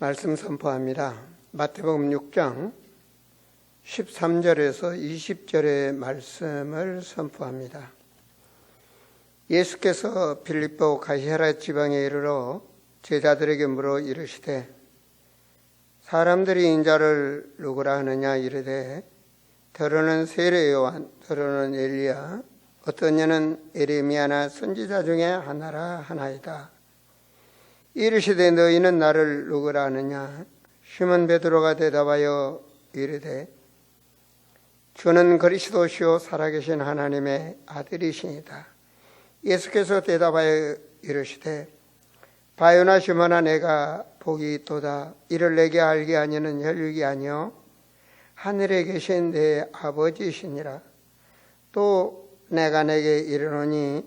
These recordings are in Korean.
말씀 선포합니다. 마태복음 6장 13절에서 20절의 말씀을 선포합니다. 예수께서 빌립보 가이사랴 지방에 이르러 제자들에게 물어 이르시되 사람들이 인자를 누구라 하느냐 이르되 더러는 세례 요한, 더러는 엘리야, 어떤 이는 에레미야나 선지자 중에 하나라 하나이다. 이르시되 너희는 나를 누구라 하느냐? 시몬 베드로가 대답하여 이르되 주는 그리스도시요 살아계신 하나님의 아들이시니이다. 예수께서 대답하여 이르시되 바요나 시몬아 내가 복이 있도다. 이를 내게 알게 하니는 혈육이 아니요 하늘에 계신 내 아버지시니라. 또 내가 내게 이르노니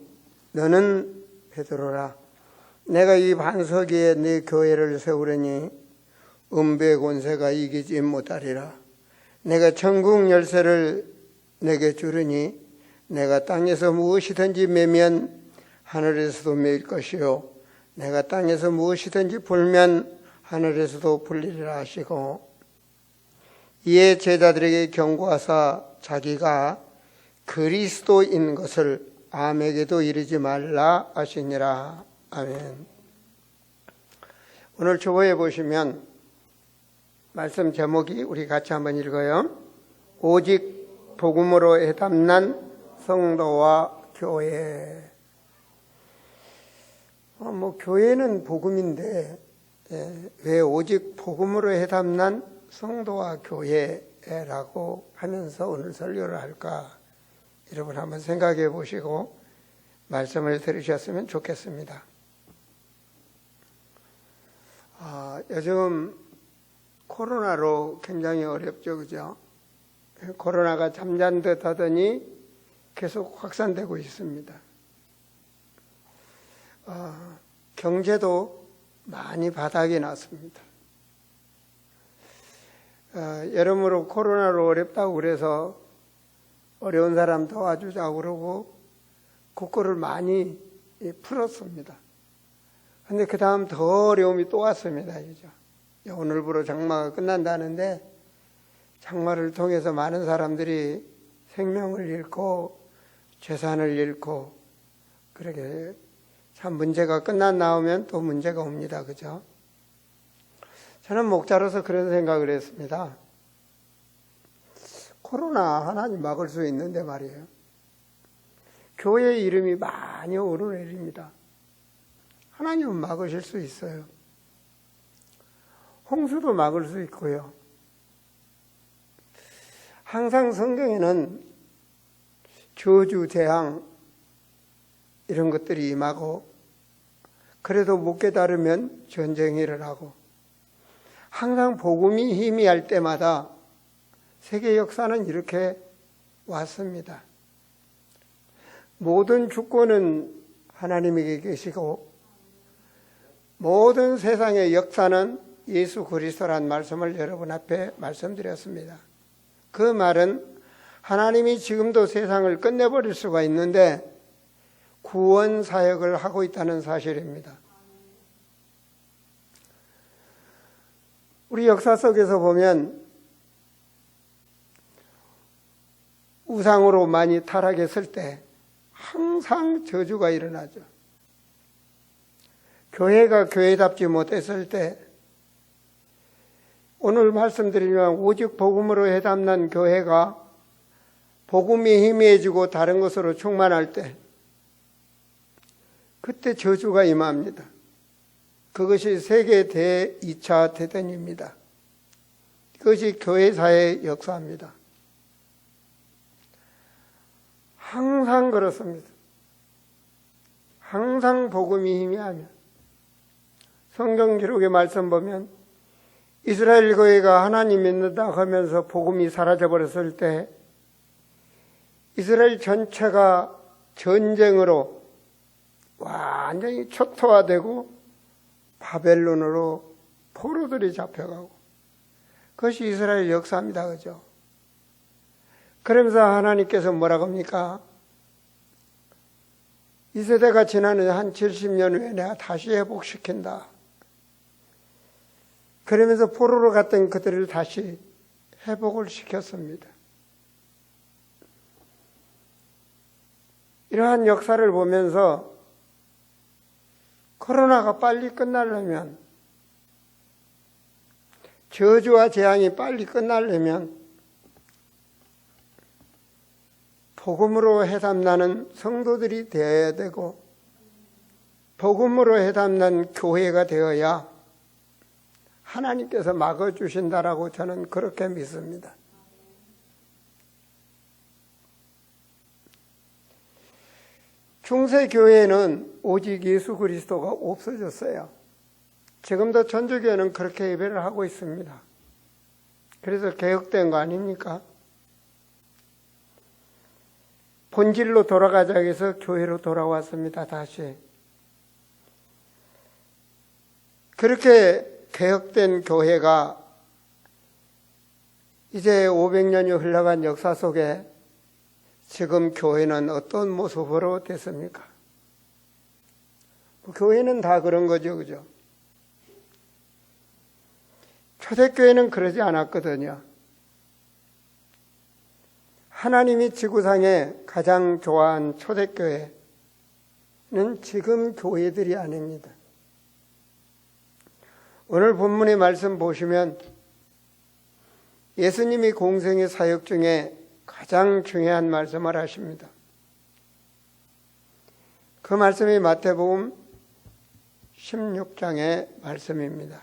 너는 베드로라. 내가 이 반석 위에 네 교회를 세우려니 음배 권세가 이기지 못하리라. 내가 천국 열쇠를 내게 주르니 내가 땅에서 무엇이든지 매면 하늘에서도 매일 것이요 내가 땅에서 무엇이든지 풀면 하늘에서도 풀리리라 하시고, 이에 제자들에게 경고하사 자기가 그리스도인 것을 아무에게도 이르지 말라 하시니라. 아멘. 오늘 주보에 보시면 말씀 제목이 우리 같이 한번 읽어요. 오직 복음으로 해담난 성도와 교회. 교회는 복음인데 왜 오직 복음으로 해담난 성도와 교회라고 하면서 오늘 설교를 할까? 여러분 한번 생각해 보시고 말씀을 들으셨으면 좋겠습니다. 요즘 코로나로 굉장히 어렵죠, 그죠? 코로나가 잠잔 듯 하더니 계속 확산되고 있습니다. 경제도 많이 바닥이 났습니다. 여러모로 코로나로 어렵다고 그래서 어려운 사람 도와주자고 그러고 국고를 많이 풀었습니다. 근데 그 다음 더 어려움이 또 왔습니다. 그죠? 오늘부로 장마가 끝난다는데 장마를 통해서 많은 사람들이 생명을 잃고 재산을 잃고 그렇게 참 문제가 끝난 다음엔 또 문제가 옵니다. 그죠? 저는 목자로서 그런 생각을 했습니다. 코로나 하나님 막을 수 있는데 말이에요. 교회의 이름이 많이 오르내립니다. 하나님은 막으실 수 있어요. 홍수도 막을 수 있고요. 항상 성경에는 저주, 재앙 이런 것들이 임하고 그래도 못 깨달으면 전쟁이 일어나고 항상 복음이 희미할 때마다 세계 역사는 이렇게 왔습니다. 모든 주권은 하나님에게 계시고 모든 세상의 역사는 예수 그리스도란 말씀을 여러분 앞에 말씀드렸습니다. 그 말은 하나님이 지금도 세상을 끝내버릴 수가 있는데 구원 사역을 하고 있다는 사실입니다. 우리 역사 속에서 보면 우상으로 많이 타락했을 때 항상 저주가 일어나죠. 교회가 교회답지 못했을 때 오늘 말씀드리면 오직 복음으로 해담난 교회가 복음이 희미해지고 다른 것으로 충만할 때 그때 저주가 임합니다. 그것이 세계 대2차 대전입니다. 그것이 교회사의 역사입니다. 항상 그렇습니다. 항상 복음이 희미하면 성경 기록의 말씀 보면 이스라엘 교회가 하나님 믿는다 하면서 복음이 사라져버렸을 때 이스라엘 전체가 전쟁으로 완전히 초토화되고 바벨론으로 포로들이 잡혀가고 그것이 이스라엘 역사입니다. 그죠? 그러면서 하나님께서 뭐라고 합니까? 이 세대가 지나는 한 70년 후에 내가 다시 회복시킨다. 그러면서 포로로 갔던 그들을 다시 회복을 시켰습니다. 이러한 역사를 보면서 코로나가 빨리 끝나려면, 저주와 재앙이 빨리 끝나려면 복음으로 해담나는 성도들이 되어야 되고, 복음으로 해담난 교회가 되어야 하나님께서 막아주신다라고 저는 그렇게 믿습니다. 중세교회는 오직 예수 그리스도가 없어졌어요. 지금도 천주교회는 그렇게 예배를 하고 있습니다. 그래서 개혁된 거 아닙니까? 본질로 돌아가자 해서 교회로 돌아왔습니다. 다시. 그렇게 개혁된 교회가 이제 500년이 흘러간 역사 속에 지금 교회는 어떤 모습으로 됐습니까? 교회는 다 그런 거죠, 그죠? 초대교회는 그러지 않았거든요. 하나님이 지구상에 가장 좋아한 초대교회는 지금 교회들이 아닙니다. 오늘 본문의 말씀 보시면 예수님이 공생의 사역 중에 가장 중요한 말씀을 하십니다. 그 말씀이 마태복음 16장의 말씀입니다.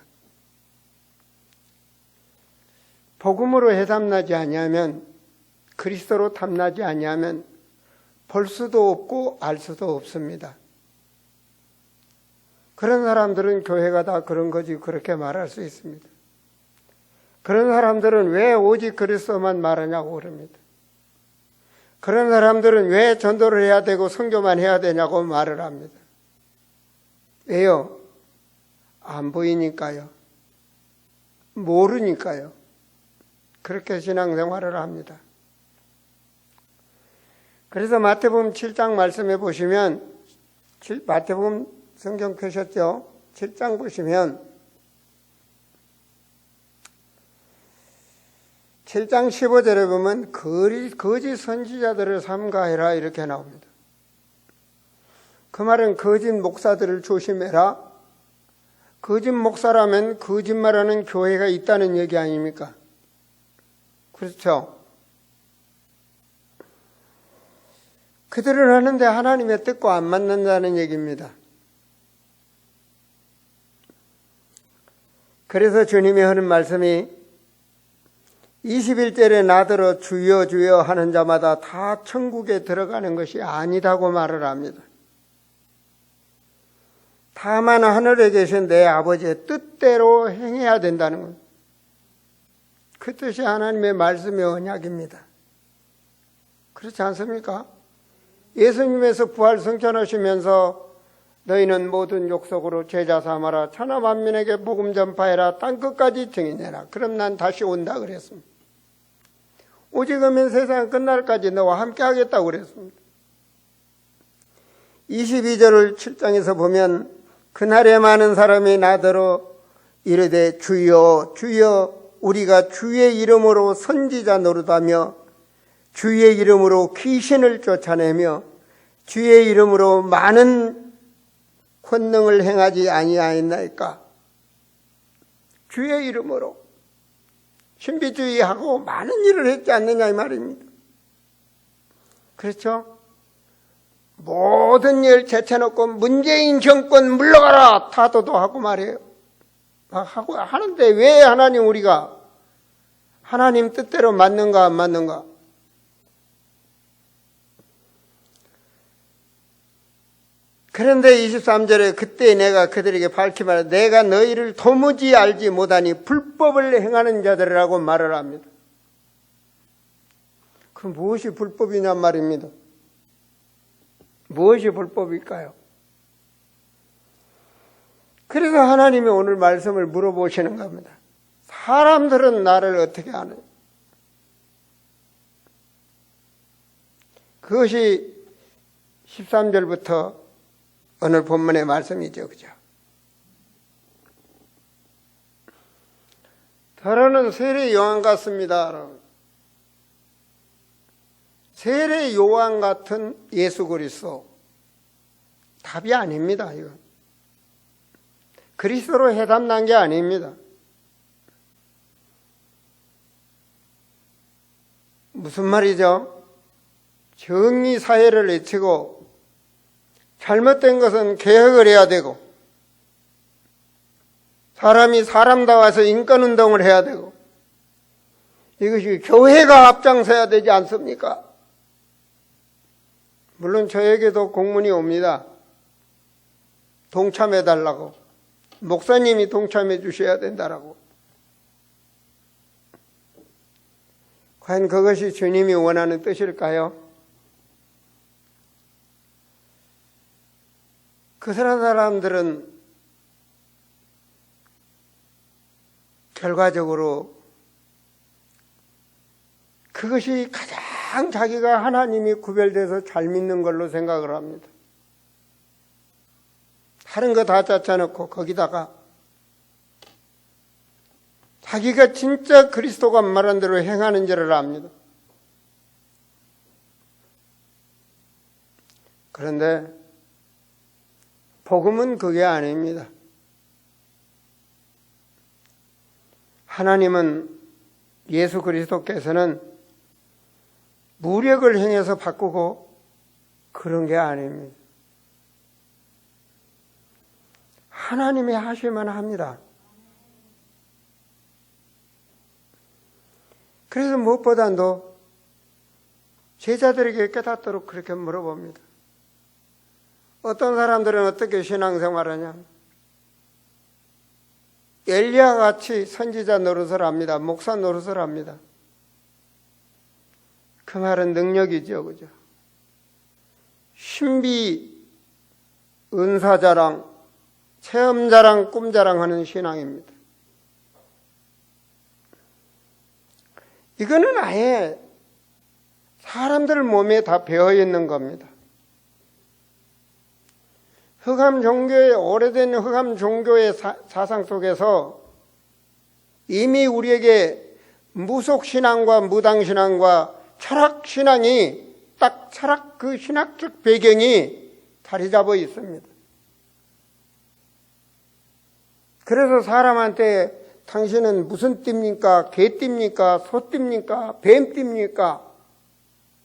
복음으로 해담나지 아니하면, 그리스도로 탐나지 아니하면 볼 수도 없고 알 수도 없습니다. 그런 사람들은 교회가 다 그런 거지 그렇게 말할 수 있습니다. 그런 사람들은 왜 오직 그리스도만 말하냐고 그럽니다. 그런 사람들은 왜 전도를 해야 되고 선교만 해야 되냐고 말을 합니다. 왜요? 안 보이니까요. 모르니까요. 그렇게 신앙생활을 합니다. 그래서 마태복음 7장 말씀해 보시면, 마태복음 성경 펴셨죠? 7장 보시면 7장 15절에 보면 거짓 선지자들을 삼가해라 이렇게 나옵니다. 그 말은 거짓 목사들을 조심해라. 거짓 목사라면 거짓말하는 교회가 있다는 얘기 아닙니까? 그렇죠? 그들은 하는데 하나님의 뜻과 안 맞는다는 얘기입니다. 그래서 주님이 하는 말씀이 21절에 나더러 주여 주여 하는 자마다 다 천국에 들어가는 것이 아니다고 말을 합니다. 다만 하늘에 계신 내 아버지의 뜻대로 행해야 된다는 것. 그 뜻이 하나님의 말씀의 언약입니다. 그렇지 않습니까? 예수님께서 부활 승천하시면서 너희는 모든 족속으로 제자 삼아라. 천하 만민에게 복음 전파해라. 땅끝까지 증인해라. 그럼 난 다시 온다 그랬습니다. 오직하면 세상 끝날까지 너와 함께 하겠다고 그랬습니다. 22절을 7장에서 보면 그날에 많은 사람이 나더러 이르되 주여 주여 우리가 주의 이름으로 선지자 노릇하며 주의 이름으로 귀신을 쫓아내며 주의 이름으로 많은 권능을 행하지 아니하였나이까. 주의 이름으로 신비주의하고 많은 일을 했지 않느냐 이 말입니다. 그렇죠? 모든 일 제쳐놓고 문재인 정권 물러가라 타도도 하고 말이에요. 하고 하는데 왜 하나님 우리가 하나님 뜻대로 맞는가 안 맞는가? 그런데 23절에 그때 내가 그들에게 밝히 말해 내가 너희를 도무지 알지 못하니 불법을 행하는 자들이라고 말을 합니다. 그럼 무엇이 불법이냔 말입니다. 무엇이 불법일까요? 그래서 하나님이 오늘 말씀을 물어보시는 겁니다. 사람들은 나를 어떻게 아느냐? 그것이 13절부터 오늘 본문의 말씀이죠. 그죠? 더러는 세례 요한 같습니다. 세례 요한 같은 예수 그리스도 답이 아닙니다. 이건 그리스도로 해답 난 게 아닙니다. 무슨 말이죠? 정의 사회를 외치고 잘못된 것은 개혁을 해야 되고 사람이 사람다워서 인권운동을 해야 되고 이것이 교회가 앞장서야 되지 않습니까? 물론 저에게도 공문이 옵니다. 동참해달라고. 목사님이 동참해 주셔야 된다라고. 과연 그것이 주님이 원하는 뜻일까요? 그 사람들은 결과적으로 그것이 가장 자기가 하나님이 구별돼서 잘 믿는 걸로 생각을 합니다. 다른 거 다 짜쳐놓고 거기다가 자기가 진짜 그리스도가 말한 대로 행하는 줄을 압니다. 그런데 복음은 그게 아닙니다. 하나님은 예수 그리스도께서는 무력을 행해서 바꾸고 그런 게 아닙니다. 하나님이 하시면 합니다. 그래서 무엇보다도 제자들에게 깨닫도록 그렇게 물어봅니다. 어떤 사람들은 어떻게 신앙생활하냐? 엘리야 같이 선지자 노릇을 합니다. 목사 노릇을 합니다. 그 말은 능력이죠, 그죠? 신비, 은사자랑, 체험자랑, 꿈자랑하는 신앙입니다. 이거는 아예 사람들 몸에 다 배어 있는 겁니다. 흑암 종교의 오래된 흑암 종교의 사상 속에서 이미 우리에게 무속 신앙과 무당 신앙과 철학 신앙이 딱 철학 그 신학적 배경이 자리 잡아 있습니다. 그래서 사람한테 당신은 무슨 띠입니까? 개띠입니까? 소띠입니까? 뱀띠입니까?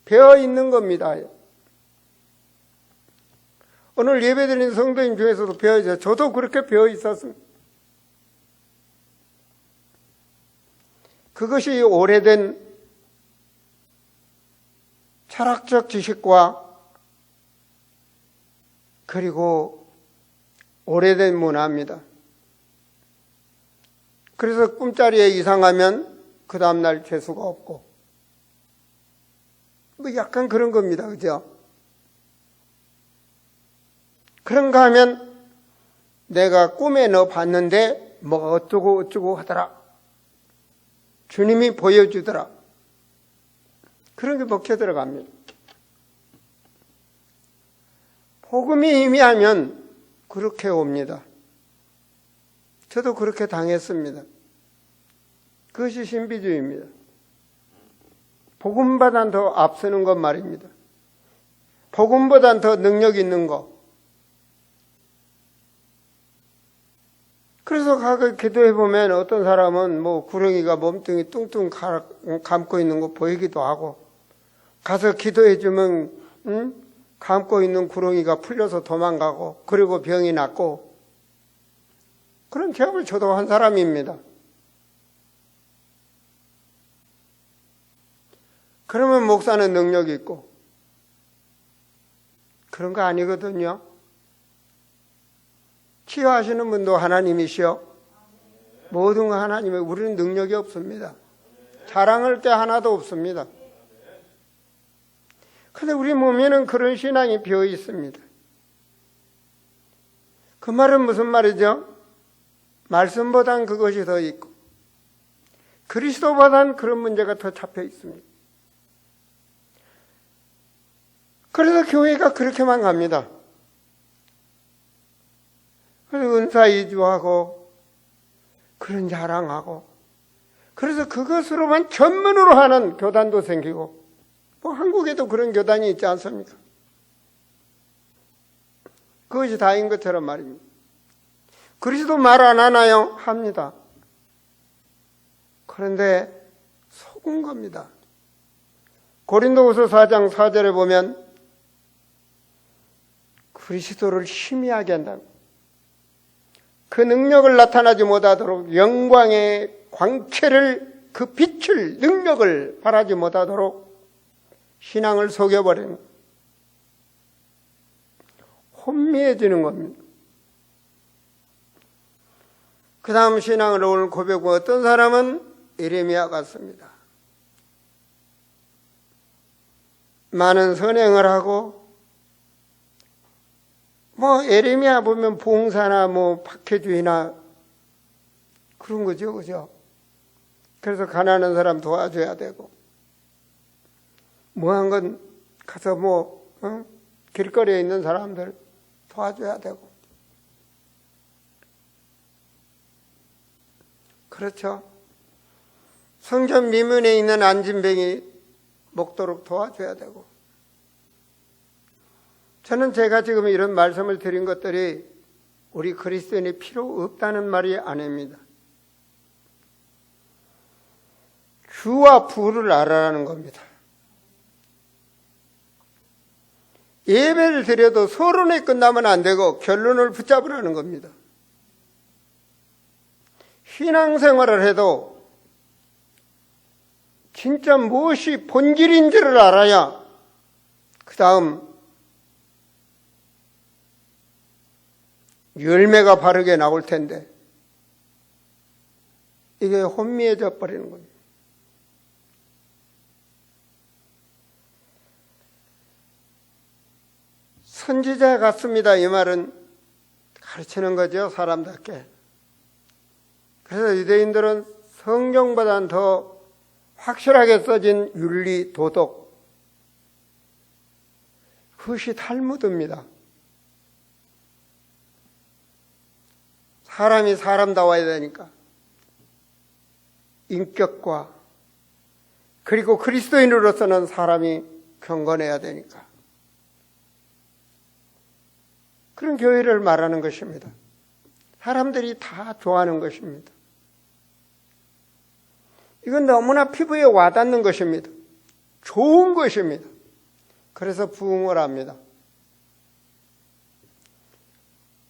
배어 있는 겁니다. 오늘 예배드리는 성도님 중에서도 배어 있어요. 저도 그렇게 배어 있었습니다. 그것이 오래된 철학적 지식과 그리고 오래된 문화입니다. 그래서 꿈자리에 이상하면 그 다음날 재수가 없고 뭐 약간 그런 겁니다. 그죠? 그런가 하면 내가 꿈에 너 봤는데 뭐가 어쩌고 어쩌고 하더라. 주님이 보여주더라. 그런 게 먹혀 들어갑니다. 복음이 희미하면 그렇게 옵니다. 저도 그렇게 당했습니다. 그것이 신비주의입니다. 복음보단 더 앞서는 것 말입니다. 복음보단 더 능력 있는 것. 그래서 가끔 기도해 보면 어떤 사람은 뭐 구렁이가 몸뚱이 뚱뚱 감고 있는 거 보이기도 하고 가서 기도해 주면 감고 있는 구렁이가 풀려서 도망가고 그리고 병이 낫고 그런 경험을 저도 한 사람입니다. 그러면 목사는 능력이 있고 그런 거 아니거든요. 치유하시는 분도 하나님이시여. 모든 하나님의 우리는 능력이 없습니다. 자랑할 게 하나도 없습니다. 그런데 우리 몸에는 그런 신앙이 비어 있습니다. 그 말은 무슨 말이죠? 말씀보단 그것이 더 있고 그리스도보단 그런 문제가 더 잡혀 있습니다. 그래서 교회가 그렇게만 갑니다. 그래서 은사 이주하고 그런 자랑하고 그래서 그것으로만 전문으로 하는 교단도 생기고, 뭐 한국에도 그런 교단이 있지 않습니까? 그것이 다인 것처럼 말입니다. 그리스도 말 안 하나요? 합니다. 그런데 속은 겁니다. 고린도후서 4장 4절에 보면 그리스도를 희미하게 한다. 그 능력을 나타나지 못하도록 영광의 광채를, 그 빛을, 능력을 발하지 못하도록 신앙을 속여버리는 거예요. 혼미해지는 겁니다. 그 다음 신앙을 오늘 고백하고 어떤 사람은 예레미야 같습니다. 많은 선행을 하고, 뭐 예레미야 보면 봉사나 뭐 박해주의나 그런 거죠, 그죠? 그래서 가난한 사람 도와줘야 되고, 뭐 한 건 가서 뭐 길거리에 있는 사람들 도와줘야 되고, 그렇죠? 성전 미문에 있는 안진뱅이 먹도록 도와줘야 되고. 저는 제가 지금 이런 말씀을 드린 것들이 우리 그리스도인이 필요 없다는 말이 아닙니다. 주와 부를 알아라는 겁니다. 예배를 드려도 서론에 끝나면 안 되고 결론을 붙잡으라는 겁니다. 신앙생활을 해도 진짜 무엇이 본질인지를 알아야 그 다음 열매가 바르게 나올 텐데 이게 혼미해져 버리는 겁니다. 선지자 같습니다. 이 말은 가르치는 거죠, 사람답게. 그래서 유대인들은 성경보다는 더 확실하게 써진 윤리, 도덕, 그것이 탈무드입니다. 사람이 사람다워야 되니까 인격과, 그리고 그리스도인으로서는 사람이 경건해야 되니까 그런 교회를 말하는 것입니다. 사람들이 다 좋아하는 것입니다. 이건 너무나 피부에 와닿는 것입니다. 좋은 것입니다. 그래서 부흥을 합니다.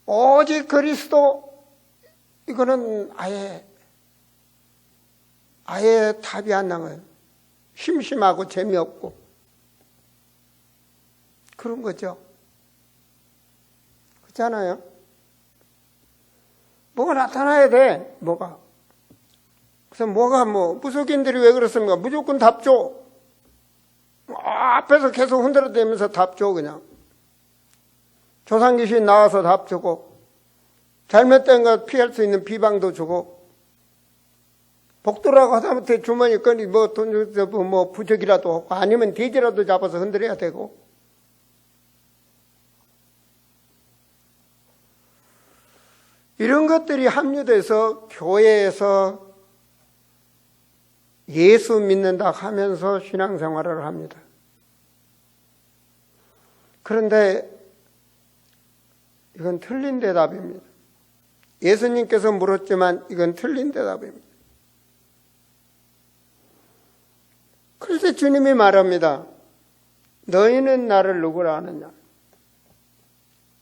오직 그리스도, 이거는 아예 답이 안 나와요. 심심하고 재미없고 그런 거죠. 그렇잖아요. 뭐가 나타나야 돼, 뭐가. 그래서 뭐가 무속인들이 왜 그렇습니까? 무조건 답 줘. 앞에서 계속 흔들어대면서 답 줘, 그냥. 조상귀신 나와서 답 주고, 잘못된 것 피할 수 있는 비방도 주고, 복도라고 하다못해 주머니 꺼니 돈 주고 뭐 부적이라도 하고, 아니면 돼지라도 잡아서 흔들어야 되고. 이런 것들이 함유돼서 교회에서 예수 믿는다 하면서 신앙생활을 합니다. 그런데 이건 틀린 대답입니다. 예수님께서 물었지만 이건 틀린 대답입니다. 그래서 주님이 말합니다. 너희는 나를 누구라 하느냐?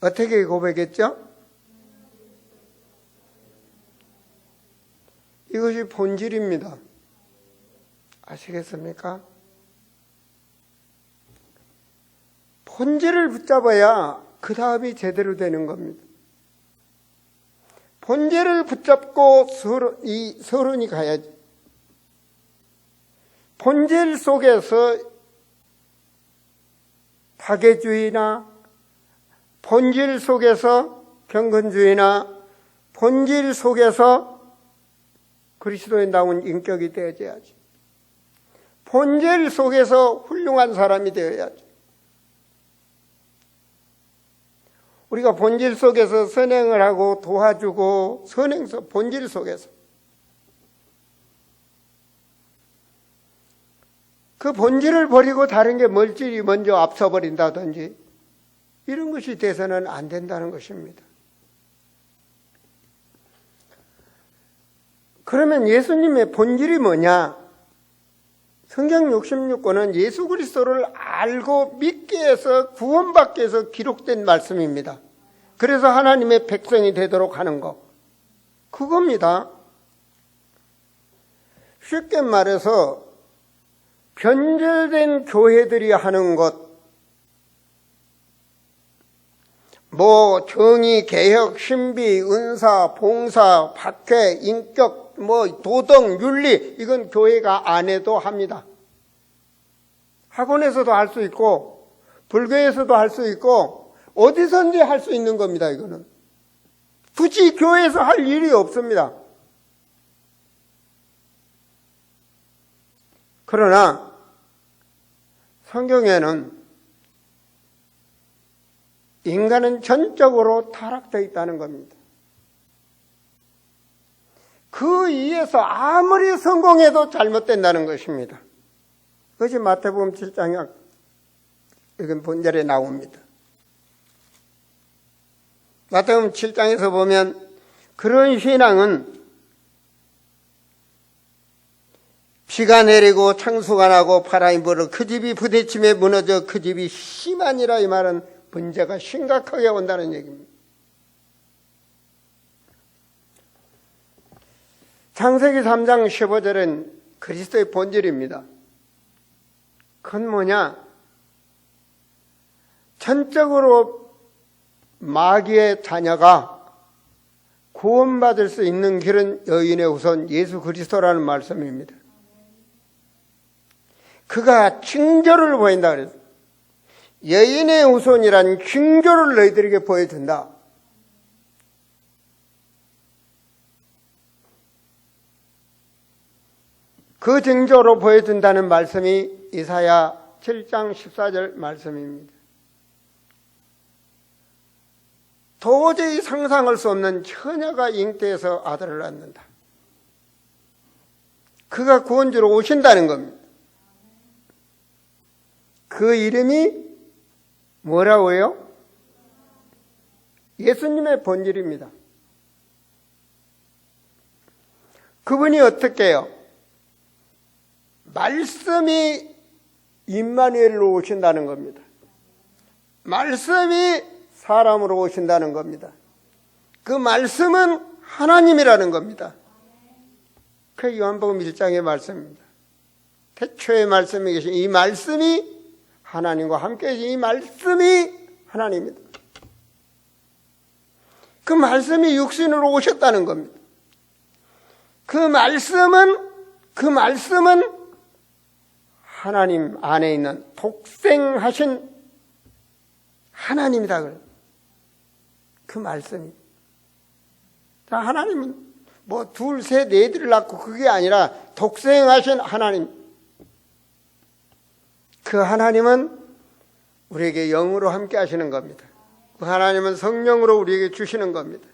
어떻게 고백했죠? 이것이 본질입니다. 아시겠습니까? 본질을 붙잡아야 그 다음이 제대로 되는 겁니다. 본질을 붙잡고 서론이 가야지. 본질 속에서 박애주의나 본질 속에서 경건주의나 본질 속에서 그리스도인다운 인격이 되어야지. 본질 속에서 훌륭한 사람이 되어야지. 우리가 본질 속에서 선행을 하고 도와주고 본질 속에서 그 본질을 버리고 다른 게 물질이 먼저 앞서버린다든지 이런 것이 돼서는 안 된다는 것입니다. 그러면 예수님의 본질이 뭐냐? 성경 66권은 예수 그리스도를 알고 믿게 해서 구원받게 해서 기록된 말씀입니다. 그래서 하나님의 백성이 되도록 하는 것, 그겁니다. 쉽게 말해서 변절된 교회들이 하는 것, 정의, 개혁, 신비, 은사, 봉사, 박해, 인격, 도덕, 윤리, 이건 교회가 안 해도 합니다. 학원에서도 할 수 있고, 불교에서도 할 수 있고, 어디선지 할 수 있는 겁니다, 이거는. 굳이 교회에서 할 일이 없습니다. 그러나, 성경에는 인간은 전적으로 타락되어 있다는 겁니다. 그 이에서 아무리 성공해도 잘못된다는 것입니다. 그것이 마태복음 7장 이건 본절에 나옵니다. 마태복음 7장에서 보면 그런 신앙은 비가 내리고 창수가 나고 바람이 불어 그 집이 부대침에 무너져 그 집이 심하니라, 이 말은 문제가 심각하게 온다는 얘기입니다. 창세기 3장 15절은 그리스도의 본질입니다. 그건 뭐냐? 전적으로 마귀의 자녀가 구원받을 수 있는 길은 여인의 후손 예수 그리스도라는 말씀입니다. 그가 징조를 보인다 그랬어요. 여인의 후손이란 징조를 너희들에게 보여준다. 그 징조로 보여준다는 말씀이 이사야 7장 14절 말씀입니다. 도저히 상상할 수 없는 처녀가 잉태해서 아들을 낳는다. 그가 구원주로 오신다는 겁니다. 그 이름이 뭐라고요? 예수님의 본질입니다. 그분이 어떻게 해요? 말씀이 임마누엘로 오신다는 겁니다. 말씀이 사람으로 오신다는 겁니다. 그 말씀은 하나님이라는 겁니다. 그 요한복음 1장의 말씀입니다. 태초의 말씀이 계신 이 말씀이 하나님과 함께 계신 이 말씀이 하나님입니다. 그 말씀이 육신으로 오셨다는 겁니다. 그 말씀은 하나님 안에 있는 독생하신 하나님이다 그래요. 그 말씀이. 하나님은 둘, 셋, 네들을 낳고 그게 아니라 독생하신 하나님. 그 하나님은 우리에게 영으로 함께 하시는 겁니다. 그 하나님은 성령으로 우리에게 주시는 겁니다.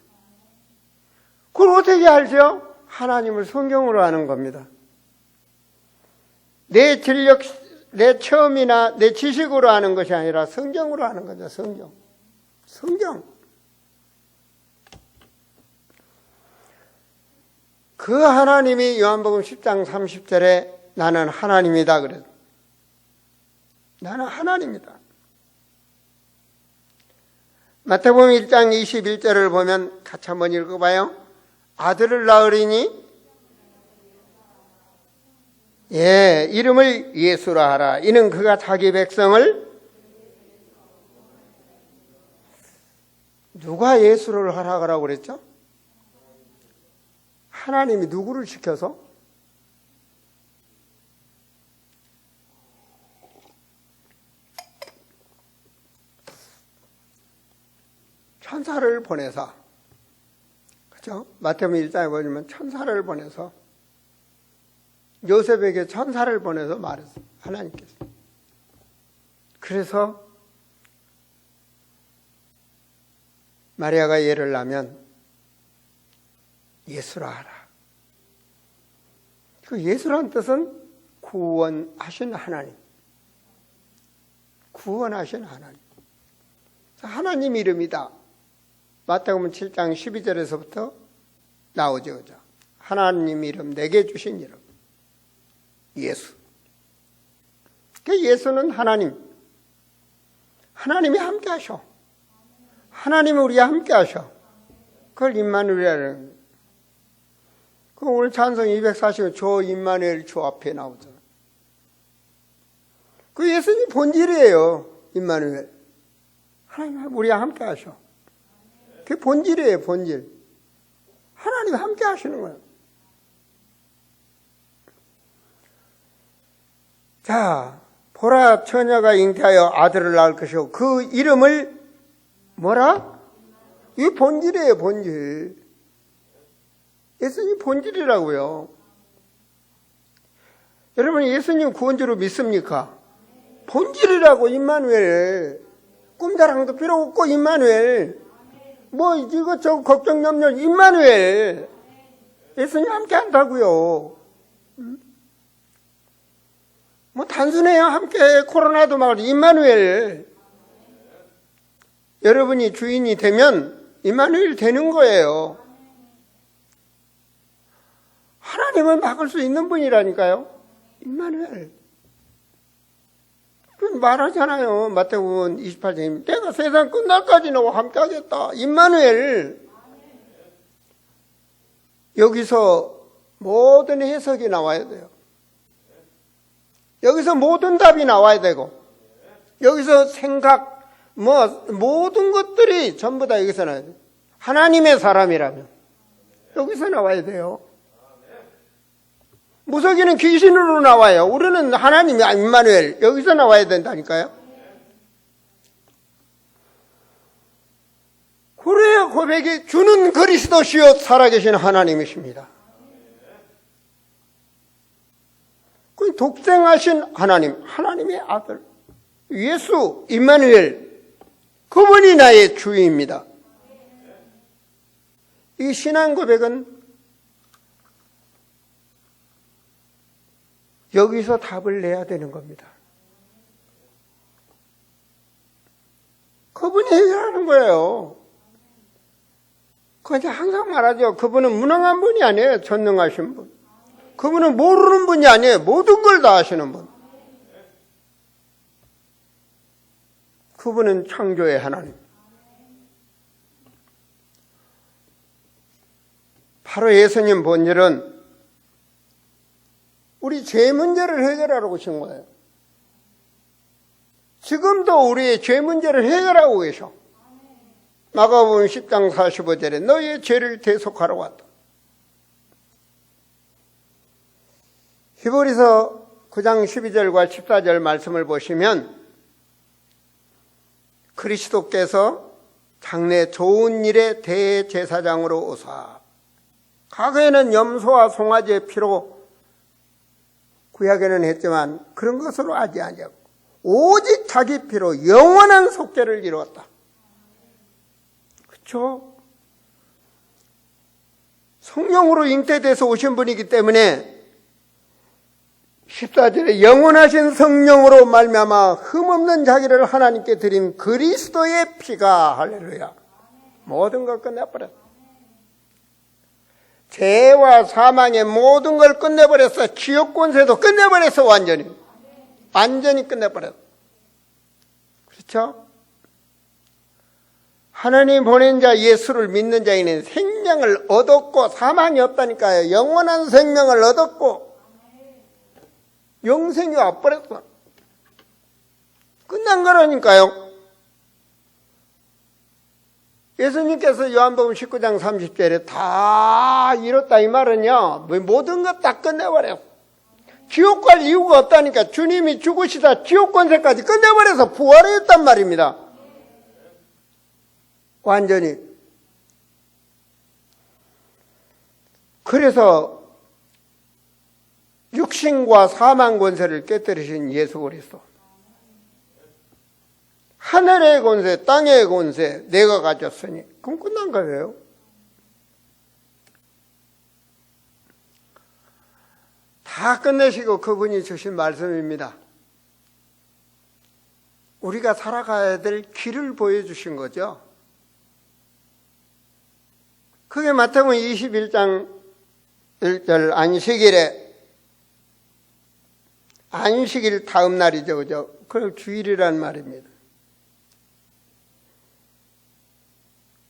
그걸 어떻게 알죠? 하나님을 성경으로 아는 겁니다. 내 진력, 내 체험이나 내 지식으로 아는 것이 아니라 성경으로 아는 거죠. 성경. 그 하나님이 요한복음 10장 30절에 나는 하나님이다 그래요. 나는 하나님이다. 마태복음 1장 21절을 보면 같이 한번 읽어봐요. 아들을 낳으리니 이름을 예수라 하라. 이는 그가 자기 백성을 누가 예수를 하라고 그랬죠? 하나님이 누구를 시켜서? 천사를 보내서, 그죠? 마태복음 1장에 보시면 천사를 보내서, 요셉에게 천사를 보내서 말했어요. 하나님께서. 그래서 마리아가 얘를 낳으면 예수라 하라. 그 예수라는 뜻은 구원하신 하나님. 구원하신 하나님. 하나님 이름이다. 마태복음 7장 12절에서부터 나오죠. 그죠? 하나님 이름, 내게 주신 이름. 예수. 예수는 하나님. 하나님이 함께 하셔. 하나님이 우리와 함께 하셔. 그걸 임마누엘이라는 거예요. 그 오늘 찬송 240은 저 임마누엘 주 앞에 나오잖아요. 그 예수님 본질이에요. 임마누엘. 하나님 우리와 함께 하셔. 그게 본질이에요. 본질. 하나님 함께 하시는 거예요. 자, 보라 처녀가 잉태하여 아들을 낳을 것이고 그 이름을 뭐라? 이게 본질이에요. 본질. 예수님 본질이라고요. 여러분 예수님 구원주로 믿습니까? 본질이라고. 임마누엘. 꿈자랑도 필요 없고 임마누엘. 뭐 이것저것 걱정 염려 임마누엘. 예수님 함께 한다고요. 뭐 단순해요. 함께 코로나도 막 임마누엘. 여러분이 주인이 되면 임마누엘 되는 거예요. 하나님은 막을 수 있는 분이라니까요. 임마누엘. 말하잖아요. 마태복음 28장에 내가 세상 끝날까지 너와 함께 하겠다. 임마누엘. 여기서 모든 해석이 나와야 돼요. 여기서 모든 답이 나와야 되고 여기서 생각 모든 것들이 전부 다 여기서 나와야 돼요. 하나님의 사람이라면 여기서 나와야 돼요. 무속인은 귀신으로 나와요. 우리는 하나님이 임마누엘. 여기서 나와야 된다니까요. 그래야 고백이 주는 그리스도시요 살아계신 하나님이십니다. 그 독생하신 하나님, 하나님의 아들 예수 임마누엘, 그분이 나의 주입니다. 이 신앙 고백은 여기서 답을 내야 되는 겁니다. 그분이 해결하는 거예요. 그건 항상 말하죠. 그분은 무능한 분이 아니에요. 전능하신 분. 그분은 모르는 분이 아니에요. 모든 걸 다 아시는 분. 그분은 창조의 하나님. 바로 예수님 본질은 우리 죄 문제를 해결하러 오신 거예요. 지금도 우리의 죄 문제를 해결하고 계셔. 마가복음 10장 45절에 너희의 죄를 대속하러 왔다. 히브리서 9장 12절과 14절 말씀을 보시면 그리스도께서 장래 좋은 일의 대제사장으로 오사 과거에는 염소와 송아지의 피로 구약에는 했지만 그런 것으로 하지 아니하고 오직 자기 피로 영원한 속죄를 이루었다. 그렇죠? 성령으로 잉태돼서 오신 분이기 때문에 14절에 영원하신 성령으로 말미암아 흠없는 자기를 하나님께 드린 그리스도의 피가 할렐루야 모든 걸 끝내버렸어. 죄와 사망의 모든 걸 끝내버렸어. 지옥 권세도 끝내버렸어. 완전히 끝내버렸어. 그렇죠? 하나님 보낸 자 예수를 믿는 자에는 생명을 얻었고 사망이 없다니까요. 영원한 생명을 얻었고 영생이 와버렸어. 끝난 거라니까요. 예수님께서 요한복음 19장 30절에 다 이뤘다 이 말은요. 모든 것 다 끝내버렸어. 지옥 갈 이유가 없다니까. 주님이 죽으시다 지옥 권세까지 끝내버려서 부활했단 말입니다. 완전히. 그래서 육신과 사망 권세를 깨뜨리신 예수 그리스도. 하늘의 권세, 땅의 권세 내가 가졌으니 그럼 끝난 거예요. 다 다 끝내시고 그분이 주신 말씀입니다. 우리가 살아가야 될 길을 보여주신 거죠. 그게 마태복음 21장 1절 안식일 다음 날이죠. 그죠? 그걸 주일이란 말입니다.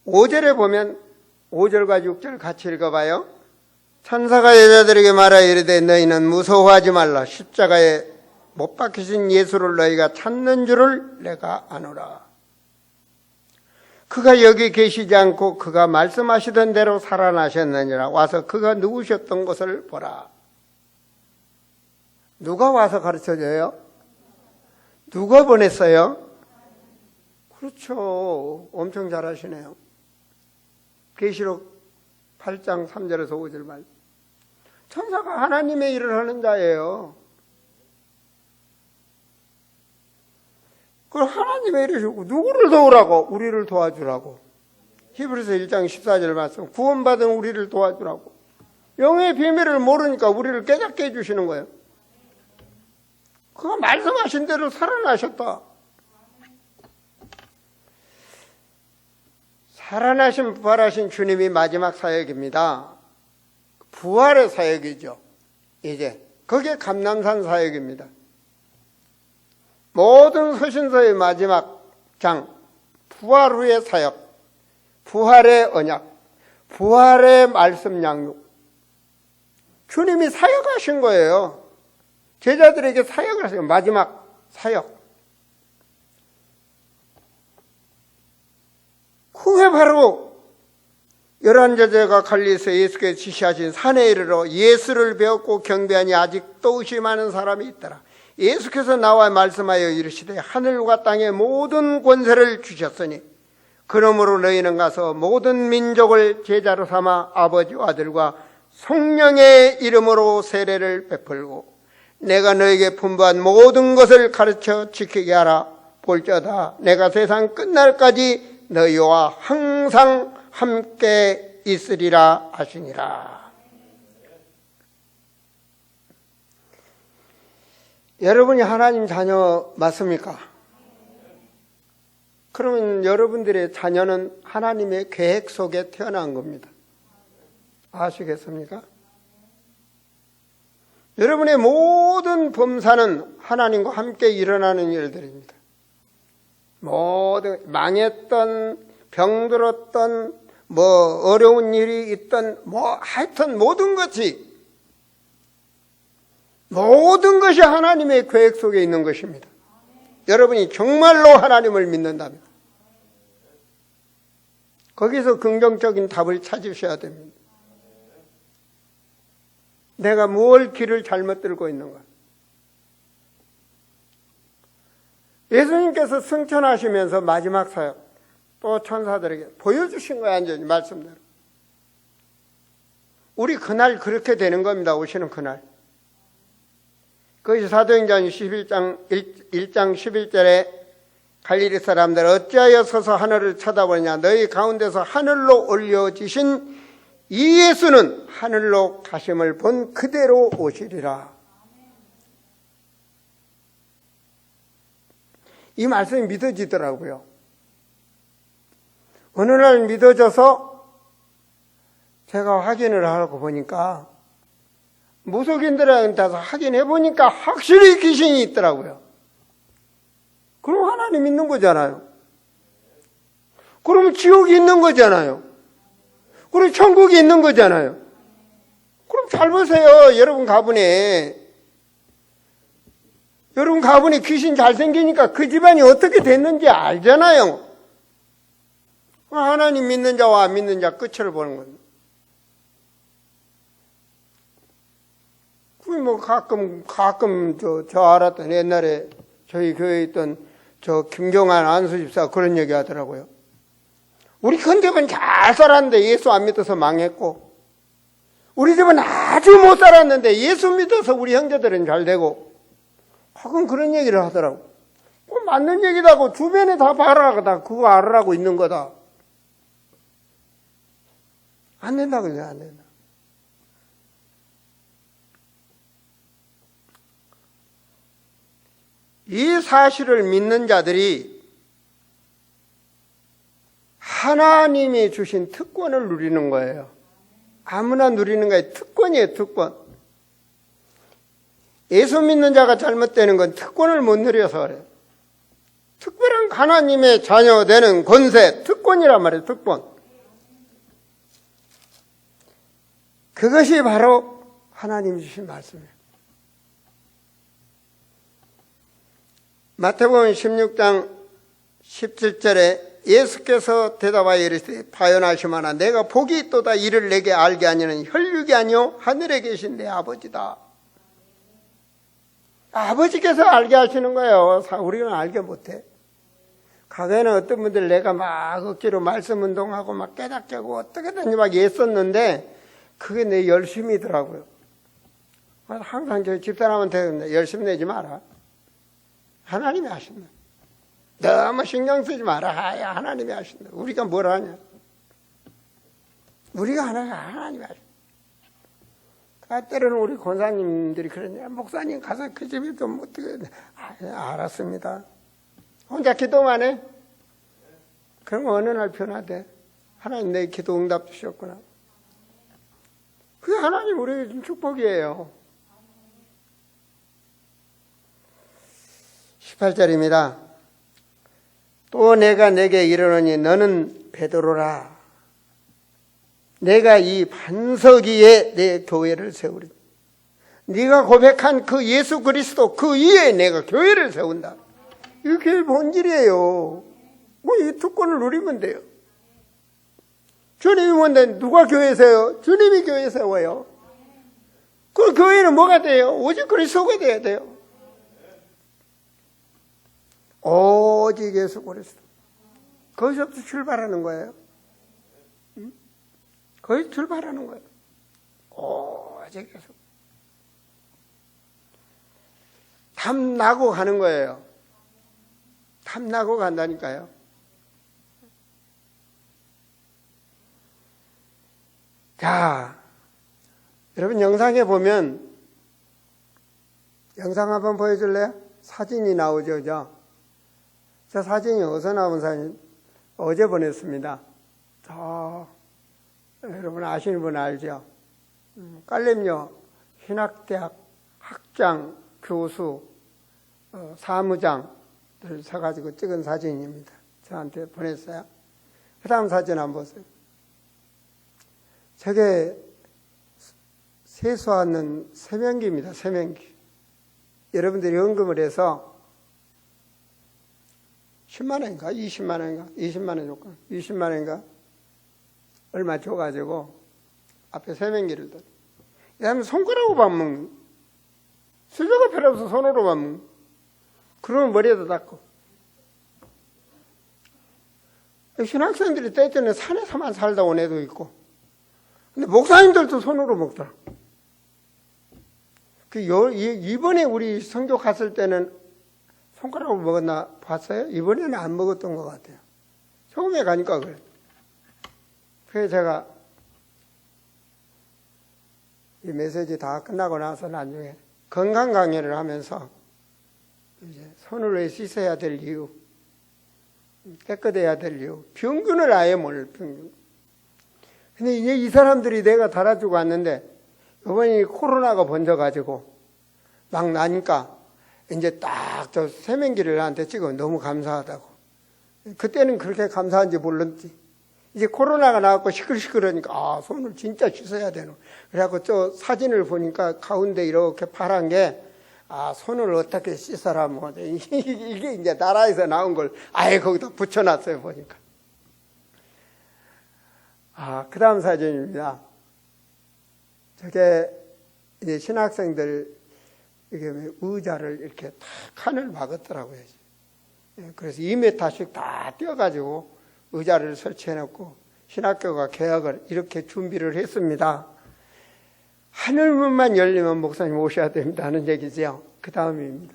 5절에 보면 5절과 6절 같이 읽어봐요. 천사가 여자들에게 말하여 이르되 너희는 무서워하지 말라. 십자가에 못 박히신 예수를 너희가 찾는 줄을 내가 아노라. 그가 여기 계시지 않고 그가 말씀하시던 대로 살아나셨느니라. 와서 그가 누우셨던 곳을 보라. 누가 와서 가르쳐줘요? 누가 보냈어요? 그렇죠. 엄청 잘하시네요. 계시록 8장 3절에서 5절 말. 천사가 하나님의 일을 하는 자예요. 그걸 하나님의 일이시고 누구를 도우라고? 우리를 도와주라고. 히브리서 1장 14절 말씀. 구원받은 우리를 도와주라고. 영의 비밀을 모르니까 우리를 깨닫게 해주시는 거예요. 그가 말씀하신 대로 살아나셨다. 살아나신 부활하신 주님이 마지막 사역입니다. 부활의 사역이죠. 이제 그게 감람산 사역입니다. 모든 서신서의 마지막 장, 부활 후의 사역, 부활의 언약, 부활의 말씀 양육. 주님이 사역하신 거예요. 제자들에게 사역을 하세요. 마지막 사역. 그게 바로 11제자가 갈릴리에서 예수께서 지시하신 산에 이르러 예수를 배웠고 경배하니 아직도 의심하는 사람이 있더라. 예수께서 나와 말씀하여 이르시되 하늘과 땅의 모든 권세를 주셨으니 그러므로 너희는 가서 모든 민족을 제자로 삼아 아버지와 아들과 성령의 이름으로 세례를 베풀고 내가 너에게 분부한 모든 것을 가르쳐 지키게 하라. 볼지어다 내가 세상 끝날까지 너희와 항상 함께 있으리라 하시니라. 여러분이 하나님 자녀 맞습니까? 그러면 여러분들의 자녀는 하나님의 계획 속에 태어난 겁니다. 아시겠습니까? 여러분의 모든 범사는 하나님과 함께 일어나는 일들입니다. 모든 망했던, 병들었던, 어려운 일이 있던, 하여튼 모든 것이 하나님의 계획 속에 있는 것입니다. 여러분이 정말로 하나님을 믿는다면 거기서 긍정적인 답을 찾으셔야 됩니다. 내가 무엇 길을 잘못 들고 있는가? 예수님께서 승천하시면서 마지막 사역 또 천사들에게 보여주신 거예요. 완전히 말씀대로. 우리 그날 그렇게 되는 겁니다. 오시는 그날. 그것이 사도행전 1장 11절에 갈릴리 사람들 어찌하여 서서 하늘을 쳐다보느냐. 너희 가운데서 하늘로 올려지신 이 예수는 하늘로 가심을 본 그대로 오시리라. 이 말씀이 믿어지더라고요. 어느 날 믿어져서 제가 확인을 하고 보니까 무속인들한테 가서 확인해 보니까 확실히 귀신이 있더라고요. 그럼 하나님 있는 거잖아요. 그러면 지옥이 있는 거잖아요. 그럼 천국이 있는 거잖아요. 그럼 잘 보세요. 여러분 가문에 귀신 잘생기니까 그 집안이 어떻게 됐는지 알잖아요. 하나님 믿는 자와 안 믿는 자 끝을 보는 겁니다. 가끔 저 알았던 옛날에 저희 교회에 있던 저 김경환 안수집사 그런 얘기 하더라고요. 우리 큰집은 잘 살았는데 예수 안 믿어서 망했고, 우리 집은 아주 못 살았는데 예수 믿어서 우리 형제들은 잘 되고, 가끔 그런 얘기를 하더라고. 맞는 얘기다고 주변에 다 봐라. 다 그거 알으라고 있는 거다. 안 된다 그래, 안 된다. 이 사실을 믿는 자들이 하나님이 주신 특권을 누리는 거예요. 아무나 누리는 거예요. 특권이에요, 특권. 예수 믿는 자가 잘못되는 건 특권을 못 누려서 그래요. 특별한 하나님의 자녀 되는 권세, 특권이란 말이에요, 특권. 그것이 바로 하나님이 주신 말씀이에요. 마태복음 16장 17절에 예수께서 대답하여 이르시되 파연하시마나 내가 복이 있도다 이를 내게 알게 하니는 혈육이 아니요 하늘에 계신 내 아버지다. 아버지께서 알게 하시는 거예요. 우리는 알게 못해. 과거에는 어떤 분들 내가 막 억지로 말씀 운동하고 막 깨닫게 하고 어떻게든지 막 애썼는데 그게 내 열심이더라고요. 항상 저 집사람한테 열심 내지 마라. 하나님이 하신다. 너무 신경 쓰지 마라. 하나님이 하신다. 우리가 뭘 하냐. 우리가 하나님이 하신다. 때로는 우리 권사님들이 그러냐. 목사님 가서 그 집에 좀 어떻게 알았습니다. 혼자 기도만 해. 그럼 어느 날 변화돼. 하나님 내 기도 응답 주셨구나. 그게 하나님 우리에게 준 축복이에요. 18절입니다. 또 내가 내게 이르노니 너는 베드로라. 내가 이 반석 위에 내 교회를 세우리. 네가 고백한 그 예수 그리스도 그 위에 내가 교회를 세운다. 이게 본질이에요. 뭐 이 특권을 누리면 돼요. 주님이 뭔데 누가 교회 세워요? 주님이 교회 세워요. 그 교회는 뭐가 돼요? 오직 그리스도가 돼야 돼요. 오직 예수 그리스도. 거기서부터 출발하는 거예요. 거기 출발하는 거예요. 오직 예수. 탐나고 가는 거예요. 탐나고 간다니까요. 자, 여러분 영상에 보면 영상 한번 보여줄래요? 사진이 나오죠, 그죠? 저 사진이 어디서 나온 사진? 어제 보냈습니다. 여러분 아시는 분 알죠? 깔렘요 신학대학 학장, 교수, 사무장들 서가지고 찍은 사진입니다. 저한테 보냈어요. 그 다음 사진 한번 보세요. 저게 세수하는 세면기입니다. 세면기. 여러분들이 헌금을 해서 10만 원인가? 20만 원인가? 20만 원 줬구나. 20만 원인가? 얼마 줘가지고 앞에 세면기를 둬. 이 사람은 손가락으로 밥 먹는. 수저가 필요 없어 손으로 밥 먹는. 그러면 머리에다 닦고. 신학생들이 때때는 산에서만 살다 온 애도 있고. 근데 목사님들도 손으로 먹더라. 이번에 우리 선교 갔을 때는 손가락으로 먹었나 봤어요? 이번에는 안 먹었던 것 같아요. 처음에 가니까 그래. 그래서 제가 이 메시지 다 끝나고 나서 나중에 건강 강의를 하면서 이제 손을 왜 씻어야 될 이유, 깨끗해야 될 이유, 병균을 아예 몰라, 병균. 근데 이제 이 사람들이 내가 달아주고 왔는데 이번에 코로나가 번져가지고 막 나니까 이제 딱 저 세면기를 나한테 찍어 너무 감사하다고. 그때는 그렇게 감사한지 몰랐지. 이제 코로나가 나왔고 시끌시끌하니까 손을 진짜 씻어야 되노. 그래갖고 저 사진을 보니까 가운데 이렇게 파란 게 손을 어떻게 씻어라 뭐 이게 이제 나라에서 나온 걸 아예 거기다 붙여놨어요 보니까. 그 다음 사진입니다. 저게 이제 신학생들 이게 의자를 이렇게 다 칸을 막았더라고요. 그래서 2m씩 다 띄어가지고 의자를 설치해놓고 신학교가 개학을 이렇게 준비를 했습니다. 하늘문만 열리면 목사님 오셔야 됩니다 하는 얘기죠. 그 다음입니다.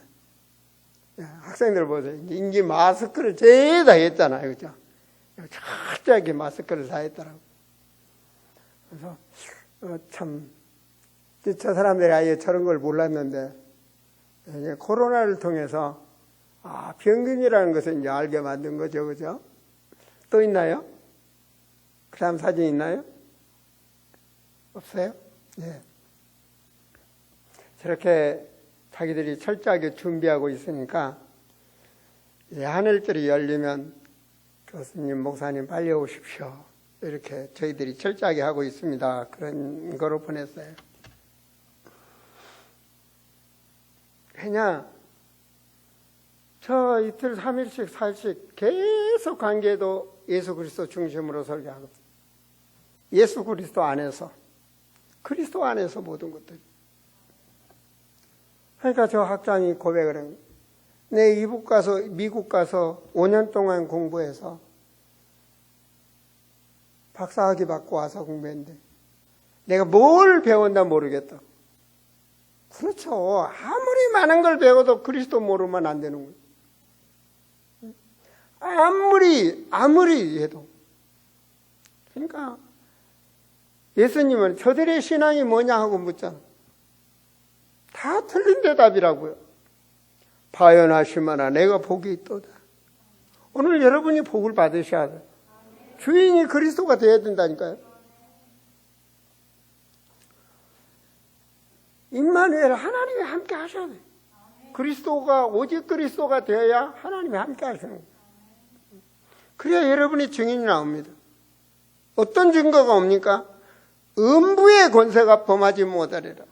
학생들 보세요. 이제 마스크를 죄다 했잖아요. 그죠? 철저하게 마스크를 다 했더라고요. 그래서 참 저 사람들이 아예 저런 걸 몰랐는데 이제 코로나를 통해서 아, 병균이라는 것을 이제 알게 만든 거죠. 그죠? 또 있나요? 그 다음 사진 있나요? 없어요? 네. 저렇게 자기들이 철저하게 준비하고 있으니까 하늘들이 열리면 교수님, 목사님 빨리 오십시오. 이렇게 저희들이 철저하게 하고 있습니다. 그런 거로 보냈어요. 왜냐? 저 이틀 3일씩 4일씩 계속 관계도 예수 그리스도 중심으로 설교하고 예수 그리스도 안에서 그리스도 안에서 모든 것들이. 그러니까 저 학장이 고백을 한 거예요. 내 미국 가서 5년 동안 공부해서 박사학위 받고 와서 공부했는데 내가 뭘 배웠나 모르겠다. 그렇죠. 아무리 많은 걸 배워도 그리스도 모르면 안 되는 거예요. 아무리 해도. 그러니까 예수님은 저들의 신앙이 뭐냐 하고 묻잖아. 다 틀린 대답이라고요. 바요나시마나 내가 복이 있도다. 오늘 여러분이 복을 받으셔야 돼요. 주인이 그리스도가 되어야 된다니까요. 임마누엘 하나님이 함께 하셔야 돼요. 그리스도가 오직 그리스도가 되어야 하나님이 함께 하시는 거예요. 그래야 여러분이 증인이 나옵니다. 어떤 증거가 옵니까? 음부의 권세가 범하지 못하리라.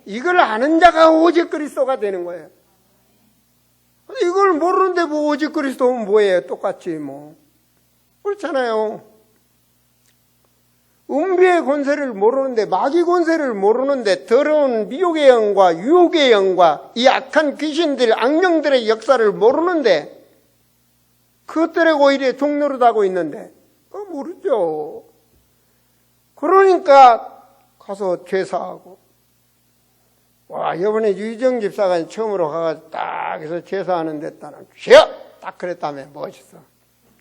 이걸 아는 자가 오직 그리스도가 되는 거예요. 이걸 모르는데 뭐 오직 그리스도는 뭐예요? 똑같지 뭐. 그렇잖아요. 음부의 권세를 모르는데, 마귀 권세를 모르는데 더러운 미혹의 영과 유혹의 영과 이 악한 귀신들, 악령들의 역사를 모르는데 그것들에 오히려 종노릇하고 있는데 그거 모르죠. 그러니까 가서 제사하고. 와, 이번에 유정 집사가 처음으로 가서 딱 해서 제사하는데 따는 쉬어! 딱 그랬다며. 멋있어.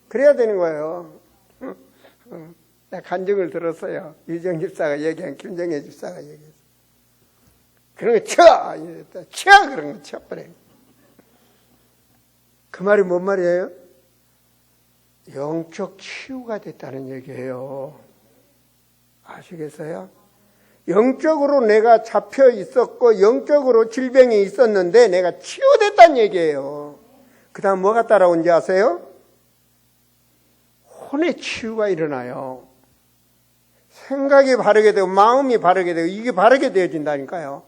그래야 되는 거예요. 내가 간증을 들었어요. 유정 집사가 얘기한 김정혜 집사가 얘기했어. 그런 거 쳐! 이랬다. 쳐! 그런 거 쳐버려. 그 말이 뭔 말이에요? 영적 치유가 됐다는 얘기예요. 아시겠어요? 영적으로 내가 잡혀 있었고 영적으로 질병이 있었는데 내가 치유됐다는 얘기예요. 그 다음 뭐가 따라온지 아세요? 혼의 치유가 일어나요. 생각이 바르게 되고 마음이 바르게 되고 이게 바르게 되어진다니까요.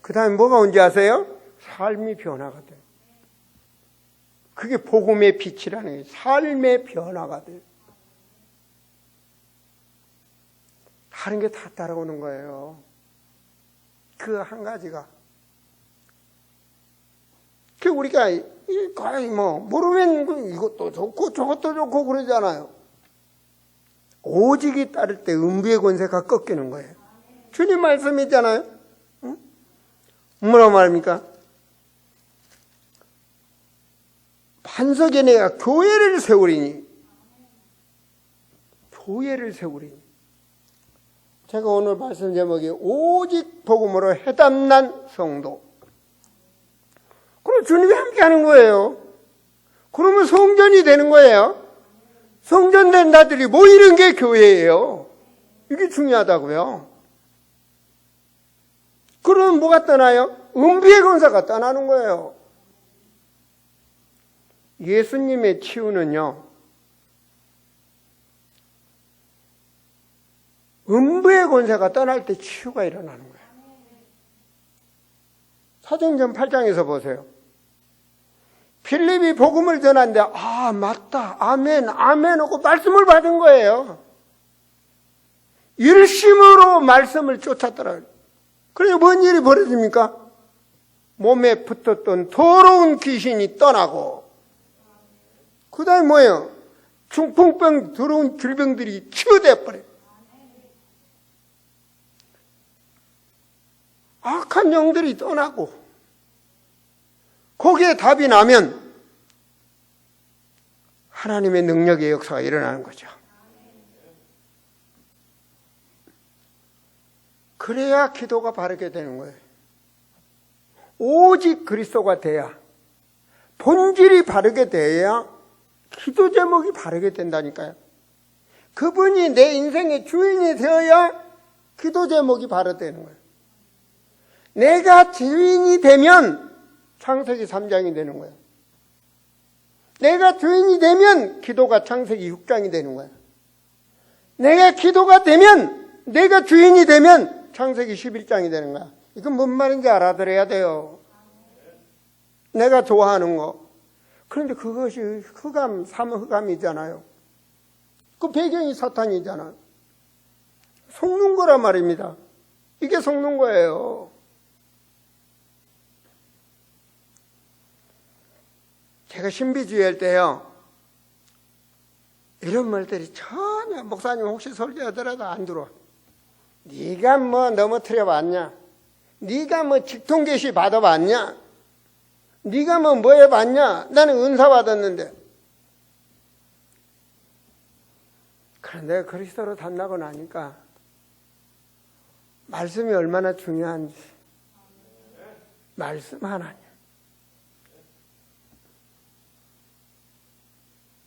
그 다음에 뭐가 온지 아세요? 삶이 변화가 돼요. 그게 복음의 빛이라는 거예요. 삶의 변화가 돼요. 다른 게 다 따라오는 거예요. 그 한 가지가. 그 우리가 거의 뭐 모르면 이것도 좋고 저것도 좋고 그러잖아요. 오직이 따를 때 음부의 권세가 꺾이는 거예요. 주님 말씀이잖아요. 응? 뭐라고 말합니까? 반석에 내가 교회를 세우리니. 교회를 세우리니. 제가 오늘 말씀 제목이 오직 복음으로 해담난 성도. 그럼 주님이 함께 하는 거예요. 그러면 성전이 되는 거예요. 성전된 자들이 모이는 게 교회예요. 이게 중요하다고요. 그러면 뭐가 떠나요? 음부의 권세가 떠나는 거예요. 예수님의 치유는요, 음부의 권세가 떠날 때 치유가 일어나는 거예요. 사도행전 8장에서 보세요. 필립이 복음을 전하는데 아 맞다 아멘 아멘 하고 말씀을 받은 거예요. 일심으로 말씀을 쫓았더라고요. 그래서 뭔 일이 벌어집니까? 몸에 붙었던 더러운 귀신이 떠나고 그 다음에 뭐예요? 중풍병 더러운 질병들이 치유돼 버려요. 악한 영들이 떠나고 거기에 답이 나면 하나님의 능력의 역사가 일어나는 거죠. 그래야 기도가 바르게 되는 거예요. 오직 그리스도가 돼야 본질이 바르게 돼야 기도 제목이 바르게 된다니까요. 그분이 내 인생의 주인이 되어야 기도 제목이 바로 되는 거예요. 내가 주인이 되면 창세기 3장이 되는 거예요. 내가 주인이 되면 기도가 창세기 6장이 되는 거예요. 내가 기도가 되면, 내가 주인이 되면 창세기 11장이 되는 거야. 이건 뭔 말인지 알아들어야 돼요. 내가 좋아하는 거. 그런데 그것이 흑암, 삼흑암이잖아요. 그 배경이 사탄이잖아요. 속는 거란 말입니다. 이게 속는 거예요. 제가 신비주의 할 때요, 이런 말들이 전혀 목사님 혹시 설교하더라도 안 들어와. 네가 뭐 넘어뜨려 봤냐? 네가 뭐 직통계시 받아봤냐? 네가 뭐 해봤냐? 나는 은사 받았는데. 그런데 그리스도로 닮나고 나니까 말씀이 얼마나 중요한지. 말씀 하나님.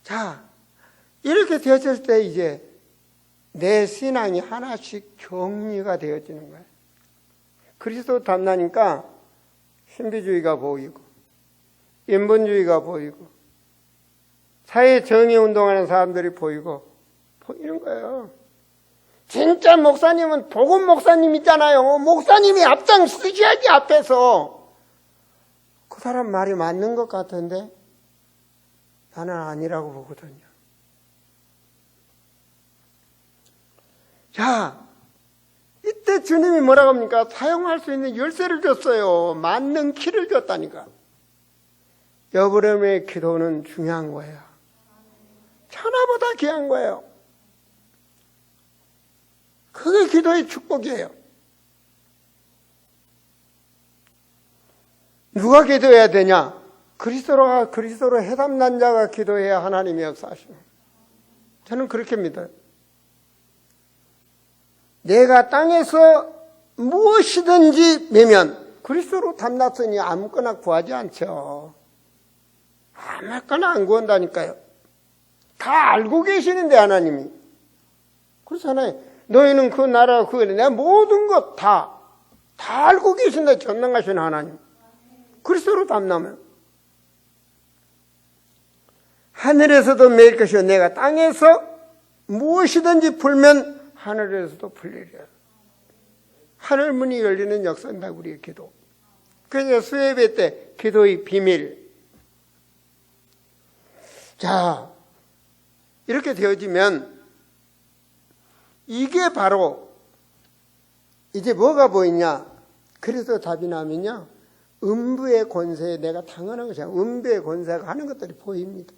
자, 이렇게 되었을 때 이제 내 신앙이 하나씩 격리가 되어지는 거예요. 그리스도 닮나니까 신비주의가 보이고 인본주의가 보이고 사회 정의 운동하는 사람들이 보이고 보이는 거예요. 진짜 목사님은 복음 목사님이잖아요. 목사님이 앞장서셔야지 앞에서. 그 사람 말이 맞는 것 같은데 나는 아니라고 보거든요. 자, 이때 주님이 뭐라고 합니까? 사용할 수 있는 열쇠를 줬어요. 맞는 키를 줬다니까. 여러분의 기도는 중요한 거예요. 천하보다 귀한 거예요. 그게 기도의 축복이에요. 누가 기도해야 되냐? 그리스도로 해담난 자가 기도해야 하나님이 역사하시는. 저는 그렇게 믿어요. 내가 땅에서 무엇이든지 매면 그리스도로 담났으니 아무거나 구하지 않죠. 아무거나 안 구한다니까요. 다 알고 계시는데 하나님이. 그렇잖아요. 너희는 그 나라 내 모든 것 다 알고 계신다. 전능하신 하나님. 그리스도로 담나면 하늘에서도 매일 것이요 내가 땅에서 무엇이든지 풀면 하늘에서도 풀리리라. 하늘 문이 열리는 역사입니다. 우리의 기도. 그래서 수예배 때 기도의 비밀. 자, 이렇게 되어지면 이게 바로 이제 뭐가 보이냐? 그래서 답이 나면요, 음부의 권세에 내가 당하는 것이 아니라 음부의 권세가 하는 것들이 보입니다.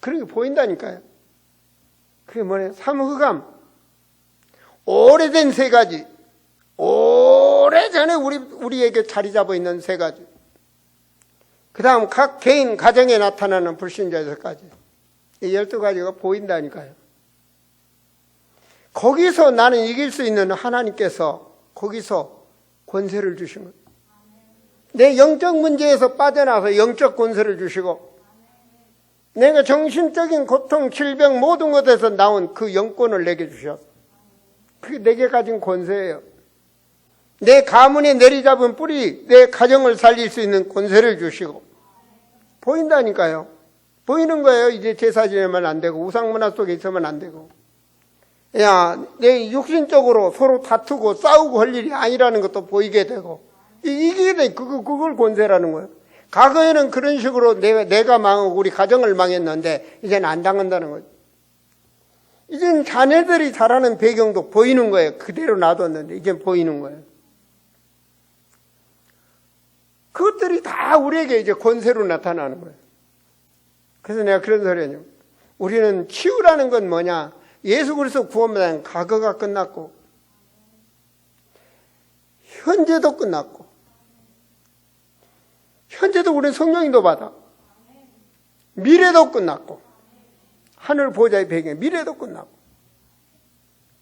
그런 게 보인다니까요. 그게 뭐냐? 삼흑암. 오래된 세 가지. 오래전에 우리에게 자리 잡아 있는 세 가지. 그 다음 각 개인 가정에 나타나는 불신자 6가지. 이 12가지가 보인다니까요. 거기서 나는 이길 수 있는 하나님께서 거기서 권세를 주신 거예요. 내 영적 문제에서 빠져나와서 영적 권세를 주시고, 내가 정신적인 고통, 질병 모든 것에서 나온 그 영권을 내게 주셨어. 그게 내게 가진 권세예요. 내 가문에 내리잡은 뿌리, 내 가정을 살릴 수 있는 권세를 주시고. 보인다니까요. 보이는 거예요. 이제 제사 지내면 안 되고 우상문화 속에 있으면 안 되고. 야, 내 육신적으로 서로 다투고 싸우고 할 일이 아니라는 것도 보이게 되고. 이게 그걸 권세라는 거예요. 과거에는 그런 식으로 내가 망하고 우리 가정을 망했는데 이제는 안 당한다는 거죠. 이젠 자녀들이 자라는 배경도 보이는 거예요. 그대로 놔뒀는데 이젠 보이는 거예요. 그것들이 다 우리에게 이제 권세로 나타나는 거예요. 그래서 내가 그런 소리 해요. 우리는 치유라는 건 뭐냐? 예수 그리스도 구원받은 과거가 끝났고 현재도 끝났고 현재도 우리는 성령님도 받아. 미래도 끝났고 하늘 보좌의 배경에 미래도 끝났고.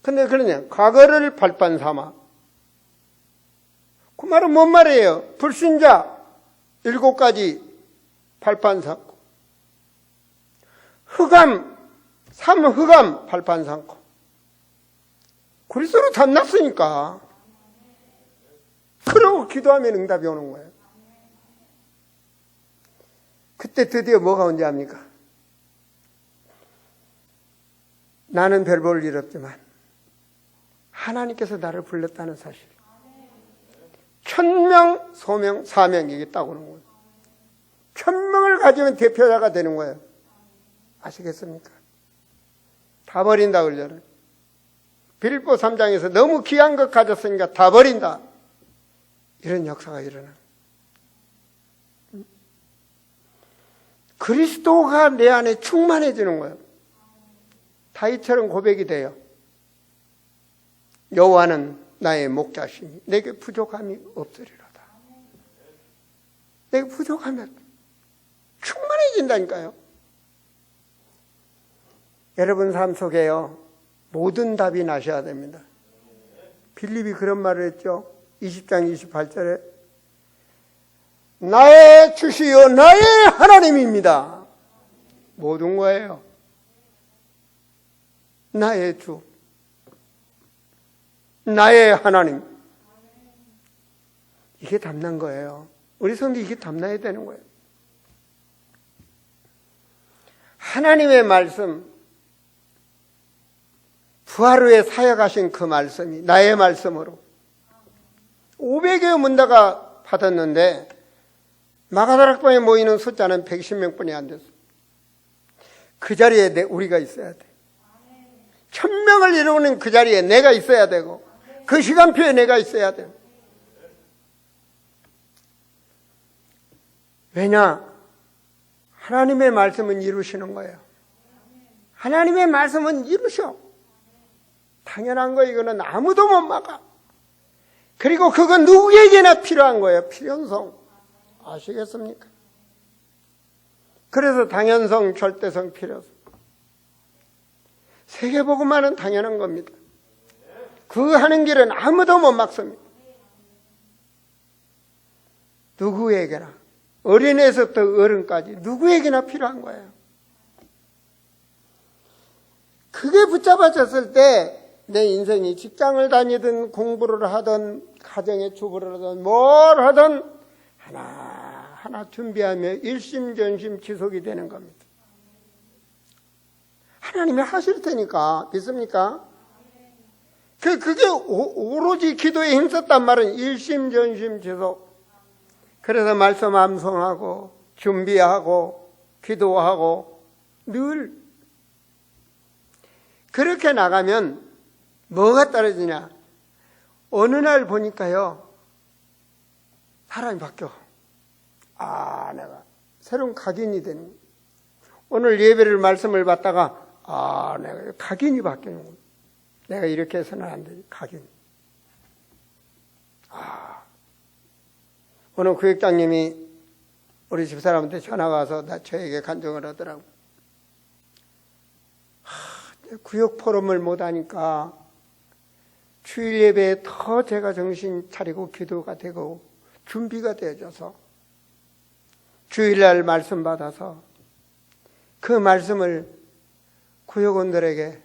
근데 그러냐? 과거를 발판 삼아. 그 말은 뭔 말이에요? 불신자, 7가지 발판 삼고, 흑암, 삼흑암 발판 삼고, 그리스도로 담났으니까. 그러고 기도하면 응답이 오는 거예요. 그때 드디어 뭐가 온지 압니까? 나는 별 볼 일 없지만 하나님께서 나를 불렀다는 사실. 천명, 소명, 사명 이게 딱 오는 거예요. 천명을 가지면 대표자가 되는 거예요. 아시겠습니까? 다 버린다 그러잖아요. 빌립보 3장에서 너무 귀한 것 가졌으니까 다 버린다. 이런 역사가 일어나요. 그리스도가 내 안에 충만해지는 거예요. 다윗처럼 고백이 돼요. 여호와는 나의 목자시니 내게 부족함이 없으리로다. 내게 부족함이 없다. 충만해진다니까요. 여러분 삶 속에요, 모든 답이 나셔야 됩니다. 빌립이 그런 말을 했죠. 20장 28절에 나의 주시요 나의 하나님입니다. 모든 거예요. 나의 주, 나의 하나님. 이게 담난 거예요. 우리 성도 이게 담나야 되는 거예요. 하나님의 말씀, 부활 후에 사역하신 그 말씀이 나의 말씀으로 500여 문다가 받았는데 마가다락방에 모이는 숫자는 110명뿐이 안 됐어요. 그 자리에 우리가 있어야 돼. 1000명을 이루는 그 자리에 내가 있어야 되고 그 시간표에 내가 있어야 돼요. 왜냐? 하나님의 말씀은 이루시는 거예요. 하나님의 말씀은 이루셔. 당연한 거 이거는 아무도 못 막아. 그리고 그건 누구에게나 필요한 거예요. 필연성. 아시겠습니까? 그래서 당연성, 절대성, 필요성. 세계복음화는 당연한 겁니다. 그 하는 길은 아무도 못 막습니다. 누구에게나, 어린애에서부터 어른까지 누구에게나 필요한 거예요. 그게 붙잡아졌을 때 내 인생이 직장을 다니든 공부를 하든 가정의 주부를 하든 뭘 하든 하나하나 준비하며 일심전심 지속이 되는 겁니다. 하나님이 하실 테니까. 믿습니까? 그게 오로지 기도에 힘썼단 말은 일심전심 지속. 그래서 말씀 암송하고 준비하고 기도하고 늘 그렇게 나가면 뭐가 떨어지냐? 어느 날 보니까요, 사람이 바뀌어. 내가 새로운 각인이 되는 거예요. 오늘 예배를 말씀을 받다가 내가 각인이 바뀌는 거예요. 내가 이렇게 해서는 안 되지. 각인. 오늘 구역장님이 우리 집사람한테 전화가 와서 저에게 간증을 하더라고. 구역 포럼을 못하니까 주일 예배에 더 제가 정신 차리고 기도가 되고 준비가 되어져서 주일날 말씀 받아서 그 말씀을 구역원들에게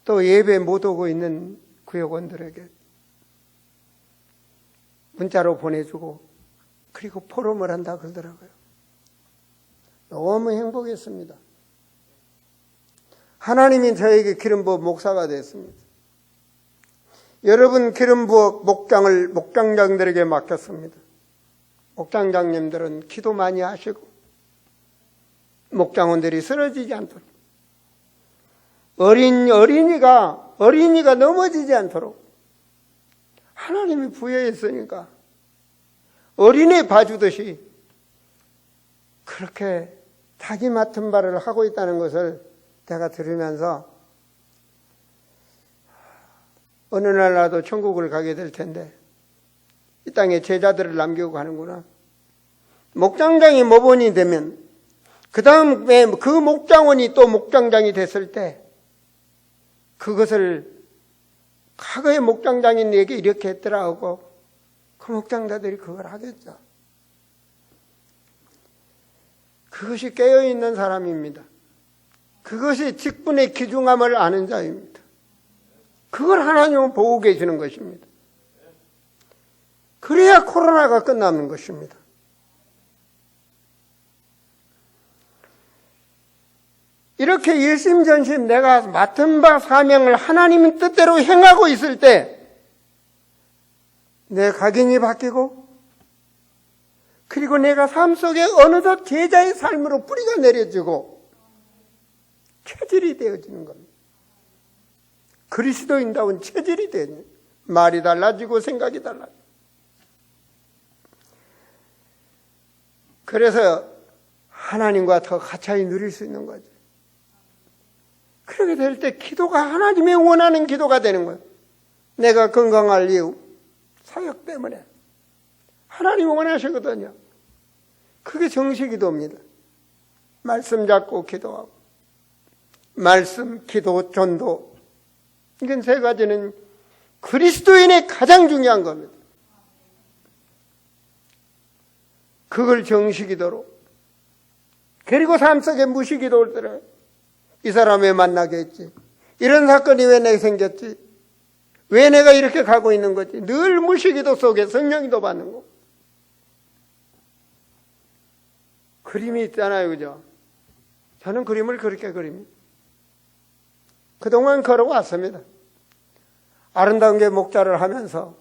또 예배 못 오고 있는 구역원들에게 문자로 보내주고 그리고 포럼을 한다 그러더라고요. 너무 행복했습니다. 하나님이 저에게 기름 부어 목사가 됐습니다. 여러분 기름 부어 목장을 목장장들에게 맡겼습니다. 목장장님들은 기도 많이 하시고 목장원들이 쓰러지지 않도록 어린이가 넘어지지 않도록 하나님이 부여했으니까 어린애 봐주듯이 그렇게 자기 맡은 바를 하고 있다는 것을 내가 들으면서 어느 날 나도 천국을 가게 될 텐데 이 땅에 제자들을 남기고 가는구나. 목장장이 모본이 되면 그 다음에 그 목장원이 또 목장장이 됐을 때 그것을 과거의 목장장이 내게 이렇게 했더라 하고 그 목장자들이 그걸 하겠죠. 그것이 깨어있는 사람입니다. 그것이 직분의 귀중함을 아는 자입니다. 그걸 하나님은 보고 계시는 것입니다. 그래야 코로나가 끝나는 것입니다. 이렇게 일심전심 내가 맡은 바 사명을 하나님의 뜻대로 행하고 있을 때 내 각인이 바뀌고 그리고 내가 삶 속에 어느덧 제자의 삶으로 뿌리가 내려지고 체질이 되어지는 겁니다. 그리스도인다운 체질이 되는 말이 달라지고 생각이 달라지고 그래서 하나님과 더 가까이 누릴 수 있는 거죠. 그렇게 될 때 기도가 하나님이 원하는 기도가 되는 거예요. 내가 건강할 이유 사역 때문에 하나님이 원하시거든요. 그게 정식기도입니다. 말씀 잡고 기도하고 말씀, 기도, 전도 이건 세 가지는 그리스도인의 가장 중요한 겁니다. 그걸 정식기도로 그리고 삶 속에 무식기도를 들어요. 이 사람 왜 만나게 했지? 이런 사건이 왜 내게 생겼지? 왜 내가 이렇게 가고 있는 거지? 늘 무식기도 속에 성령기도 받는 거. 그림이 있잖아요, 그죠? 저는 그림을 그렇게 그립니다. 그동안 걸어왔습니다. 아름다운 게 목자를 하면서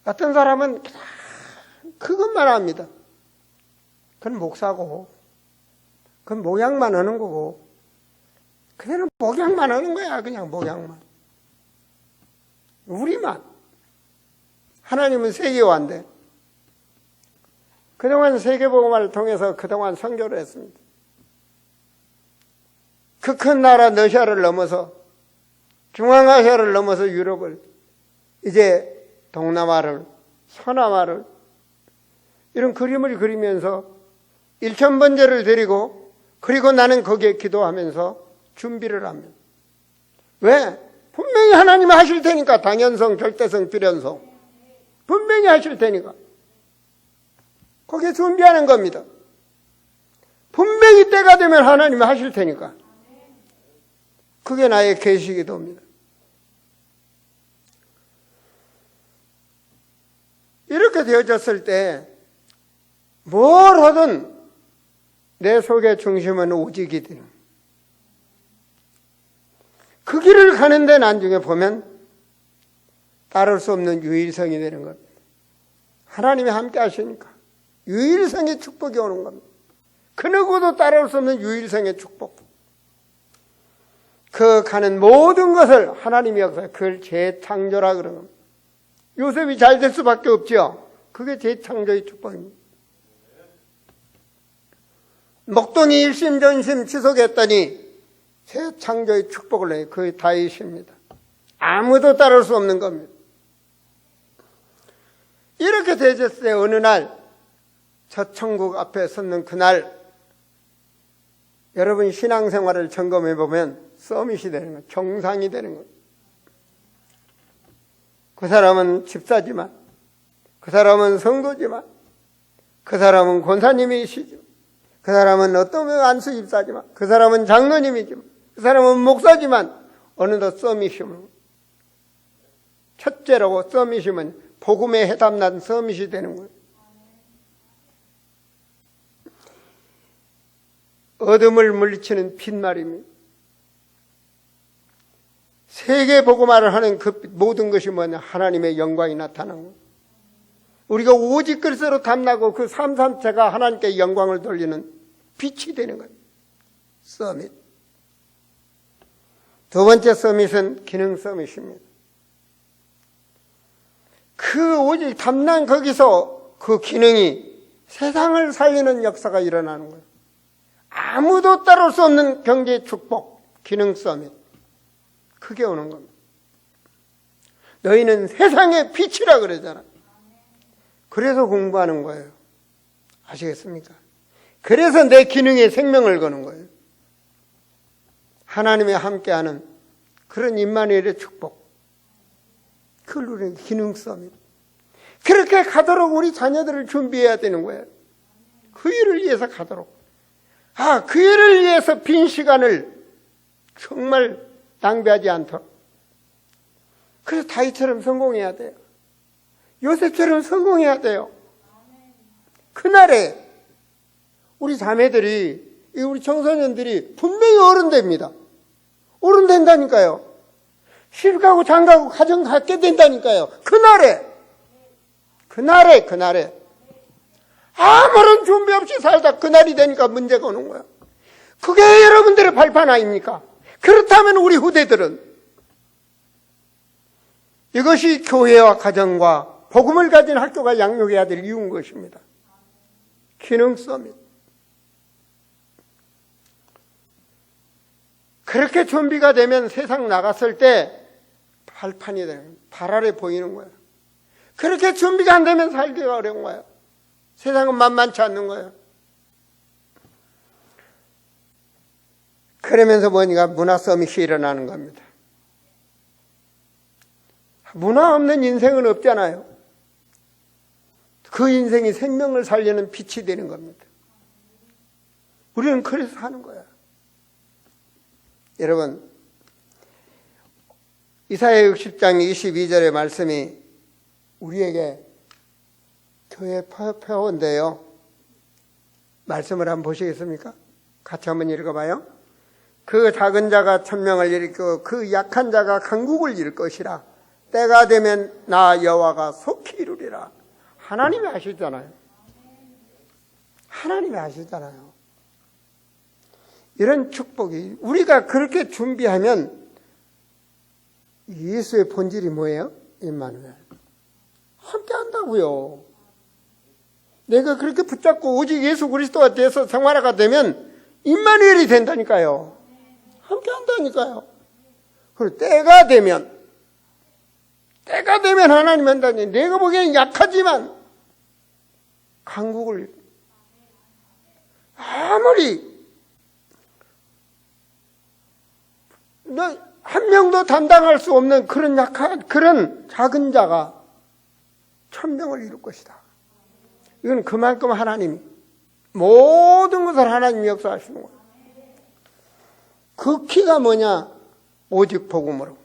어떤 사람은 그것만 합니다. 그건 목사고 그건 목양만 하는 거고 그대는 목양만 하는 거야. 그냥 목양만. 우리만. 하나님은 세계화인데 그동안 세계복음화를 통해서 그동안 선교를 했습니다. 그 큰 나라 러시아를 넘어서 중앙아시아를 넘어서 유럽을 이제 동남아를 서남아를 이런 그림을 그리면서 1000번제를 드리고 그리고 나는 거기에 기도하면서 준비를 합니다. 왜? 분명히 하나님이 하실 테니까. 당연성, 절대성, 필연성 분명히 하실 테니까 거기에 준비하는 겁니다. 분명히 때가 되면 하나님이 하실 테니까. 그게 나의 계시기도입니다. 이렇게 되어졌을 때 뭘 하든 내 속의 중심은 오직이 되는 그 길을 가는데 나중에 보면 따를 수 없는 유일성이 되는 겁니다. 하나님이 함께 하시니까 유일성의 축복이 오는 겁니다. 그 누구도 따라올 수 없는 유일성의 축복. 그 가는 모든 것을 하나님이 역사해 그걸 재창조라 그러는 겁니다. 요셉이 잘 될 수밖에 없죠. 그게 재창조의 축복입니다. 목동이 일심전심 지속했더니 재창조의 축복을 내요. 그게 다윗입니다. 아무도 따를 수 없는 겁니다. 이렇게 되었을 때 어느 날 저 천국 앞에 섰는 그날 여러분 신앙생활을 점검해 보면 서밋이 되는 거예요. 정상이 되는 거예요. 그 사람은 집사지만 그 사람은 성도지만 그 사람은 권사님이시지만 그 사람은 어떤 안수 집사지만 그 사람은 장로님이지만 그 사람은 목사지만 어느덧 서밋이면 첫째라고 서밋이면 복음에 해답난 서밋이 되는 거예요. 어둠을 물리치는 빛말입니다. 세계 복음화를 하는 그 모든 것이 뭐냐? 하나님의 영광이 나타나는 거예요. 우리가 오직 그리스도로 탐나고 그 삶 자체가 하나님께 영광을 돌리는 빛이 되는 거예요. 서밋. 두 번째 서밋은 기능 서밋입니다. 그 오직 탐난 거기서 그 기능이 세상을 살리는 역사가 일어나는 거예요. 아무도 따를 수 없는 경제의 축복, 기능 서밋. 그게 오는 겁니다. 너희는 세상의 빛이라 그러잖아. 그래서 공부하는 거예요. 아시겠습니까? 그래서 내 기능에 생명을 거는 거예요. 하나님이 함께하는 그런 임마누엘의 축복. 그걸 우리는 기능 서밋. 그렇게 가도록 우리 자녀들을 준비해야 되는 거예요. 그 일을 위해서 가도록. 그 일을 위해서 빈 시간을 정말 낭비하지 않도록. 그래서 다윗처럼 성공해야 돼요. 요셉처럼 성공해야 돼요. 그날에 우리 자매들이, 우리 청소년들이 분명히 어른 됩니다. 어른 된다니까요. 시집가고 장가고 가정 갖게 된다니까요. 그날에 아무런 준비 없이 살다 그날이 되니까 문제가 오는 거야. 그게 여러분들의 발판 아닙니까? 그렇다면 우리 후대들은 이것이 교회와 가정과 복음을 가진 학교가 양육해야 될 이유인 것입니다. 기능성입니다. 그렇게 준비가 되면 세상 나갔을 때 발판이 되는 거예요. 발 아래 보이는 거예요. 그렇게 준비가 안 되면 살기가 어려운 거예요. 세상은 만만치 않는 거예요. 그러면서 뭐니까 문화 서밋이 일어나는 겁니다. 문화 없는 인생은 없잖아요. 그 인생이 생명을 살리는 빛이 되는 겁니다. 우리는 그래서 사는 거야. 여러분, 이사야 60장 22절의 말씀이 우리에게 교회 표어인데요. 말씀을 한번 보시겠습니까? 같이 한번 읽어봐요. 그 작은 자가 천명을 일으키고 그 약한 자가 강국을 이룰 것이라. 때가 되면 나 여호와가 속히 이루리라. 하나님이 아시잖아요. 하나님이 아시잖아요. 이런 축복이 우리가 그렇게 준비하면 예수의 본질이 뭐예요? 임마누엘. 함께 한다고요. 내가 그렇게 붙잡고 오직 예수 그리스도가 돼서 생활화가 되면 임마누엘이 된다니까요. 함께 한다니까요. 그리고 때가 되면 하나님 한다니. 내가 보기에는 약하지만 강국을 아무리 한 명도 담당할 수 없는 그런 그런 작은 자가 천명을 이룰 것이다. 이건 그만큼 하나님이 모든 것을 하나님이 역사하시는 거예요. 그 키가 뭐냐? 오직 복음으로.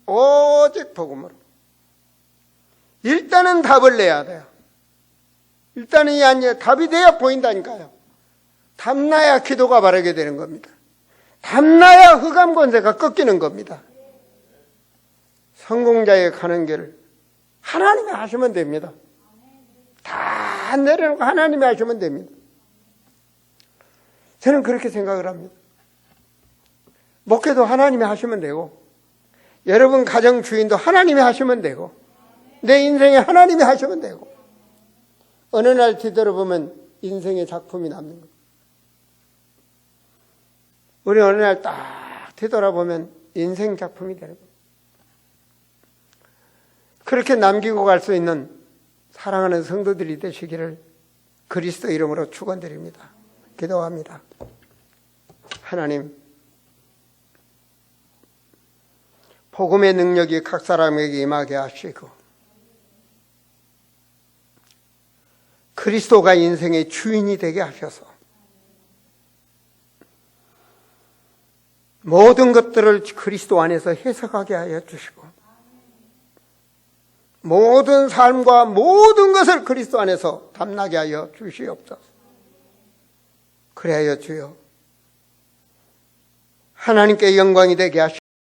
오직 복음으로. 일단은 답을 내야 돼요. 일단은 이 아니에요. 답이 돼야 보인다니까요. 답나야 기도가 바르게 되는 겁니다. 답나야 흑암 권세가 꺾이는 겁니다. 성공자의 가는 길을 하나님이 하시면 됩니다. 다 내려놓고 하나님이 하시면 됩니다. 저는 그렇게 생각을 합니다. 목회도 하나님이 하시면 되고, 여러분 가정 주인도 하나님이 하시면 되고, 내 인생에 하나님이 하시면 되고, 어느 날 뒤돌아보면 인생의 작품이 남는 겁니다. 우리 어느 날 딱 뒤돌아보면 인생 작품이 되는 겁니다. 그렇게 남기고 갈 수 있는 사랑하는 성도들이 되시기를 그리스도 이름으로 축원드립니다. 기도합니다. 하나님, 복음의 능력이 각 사람에게 임하게 하시고 그리스도가 인생의 주인이 되게 하셔서 모든 것들을 그리스도 안에서 해석하게 하여 주시고 모든 삶과 모든 것을 그리스도 안에서 담나게 하여 주시옵소서. 그래야 주여 하나님께 영광이 되게 하시옵소서.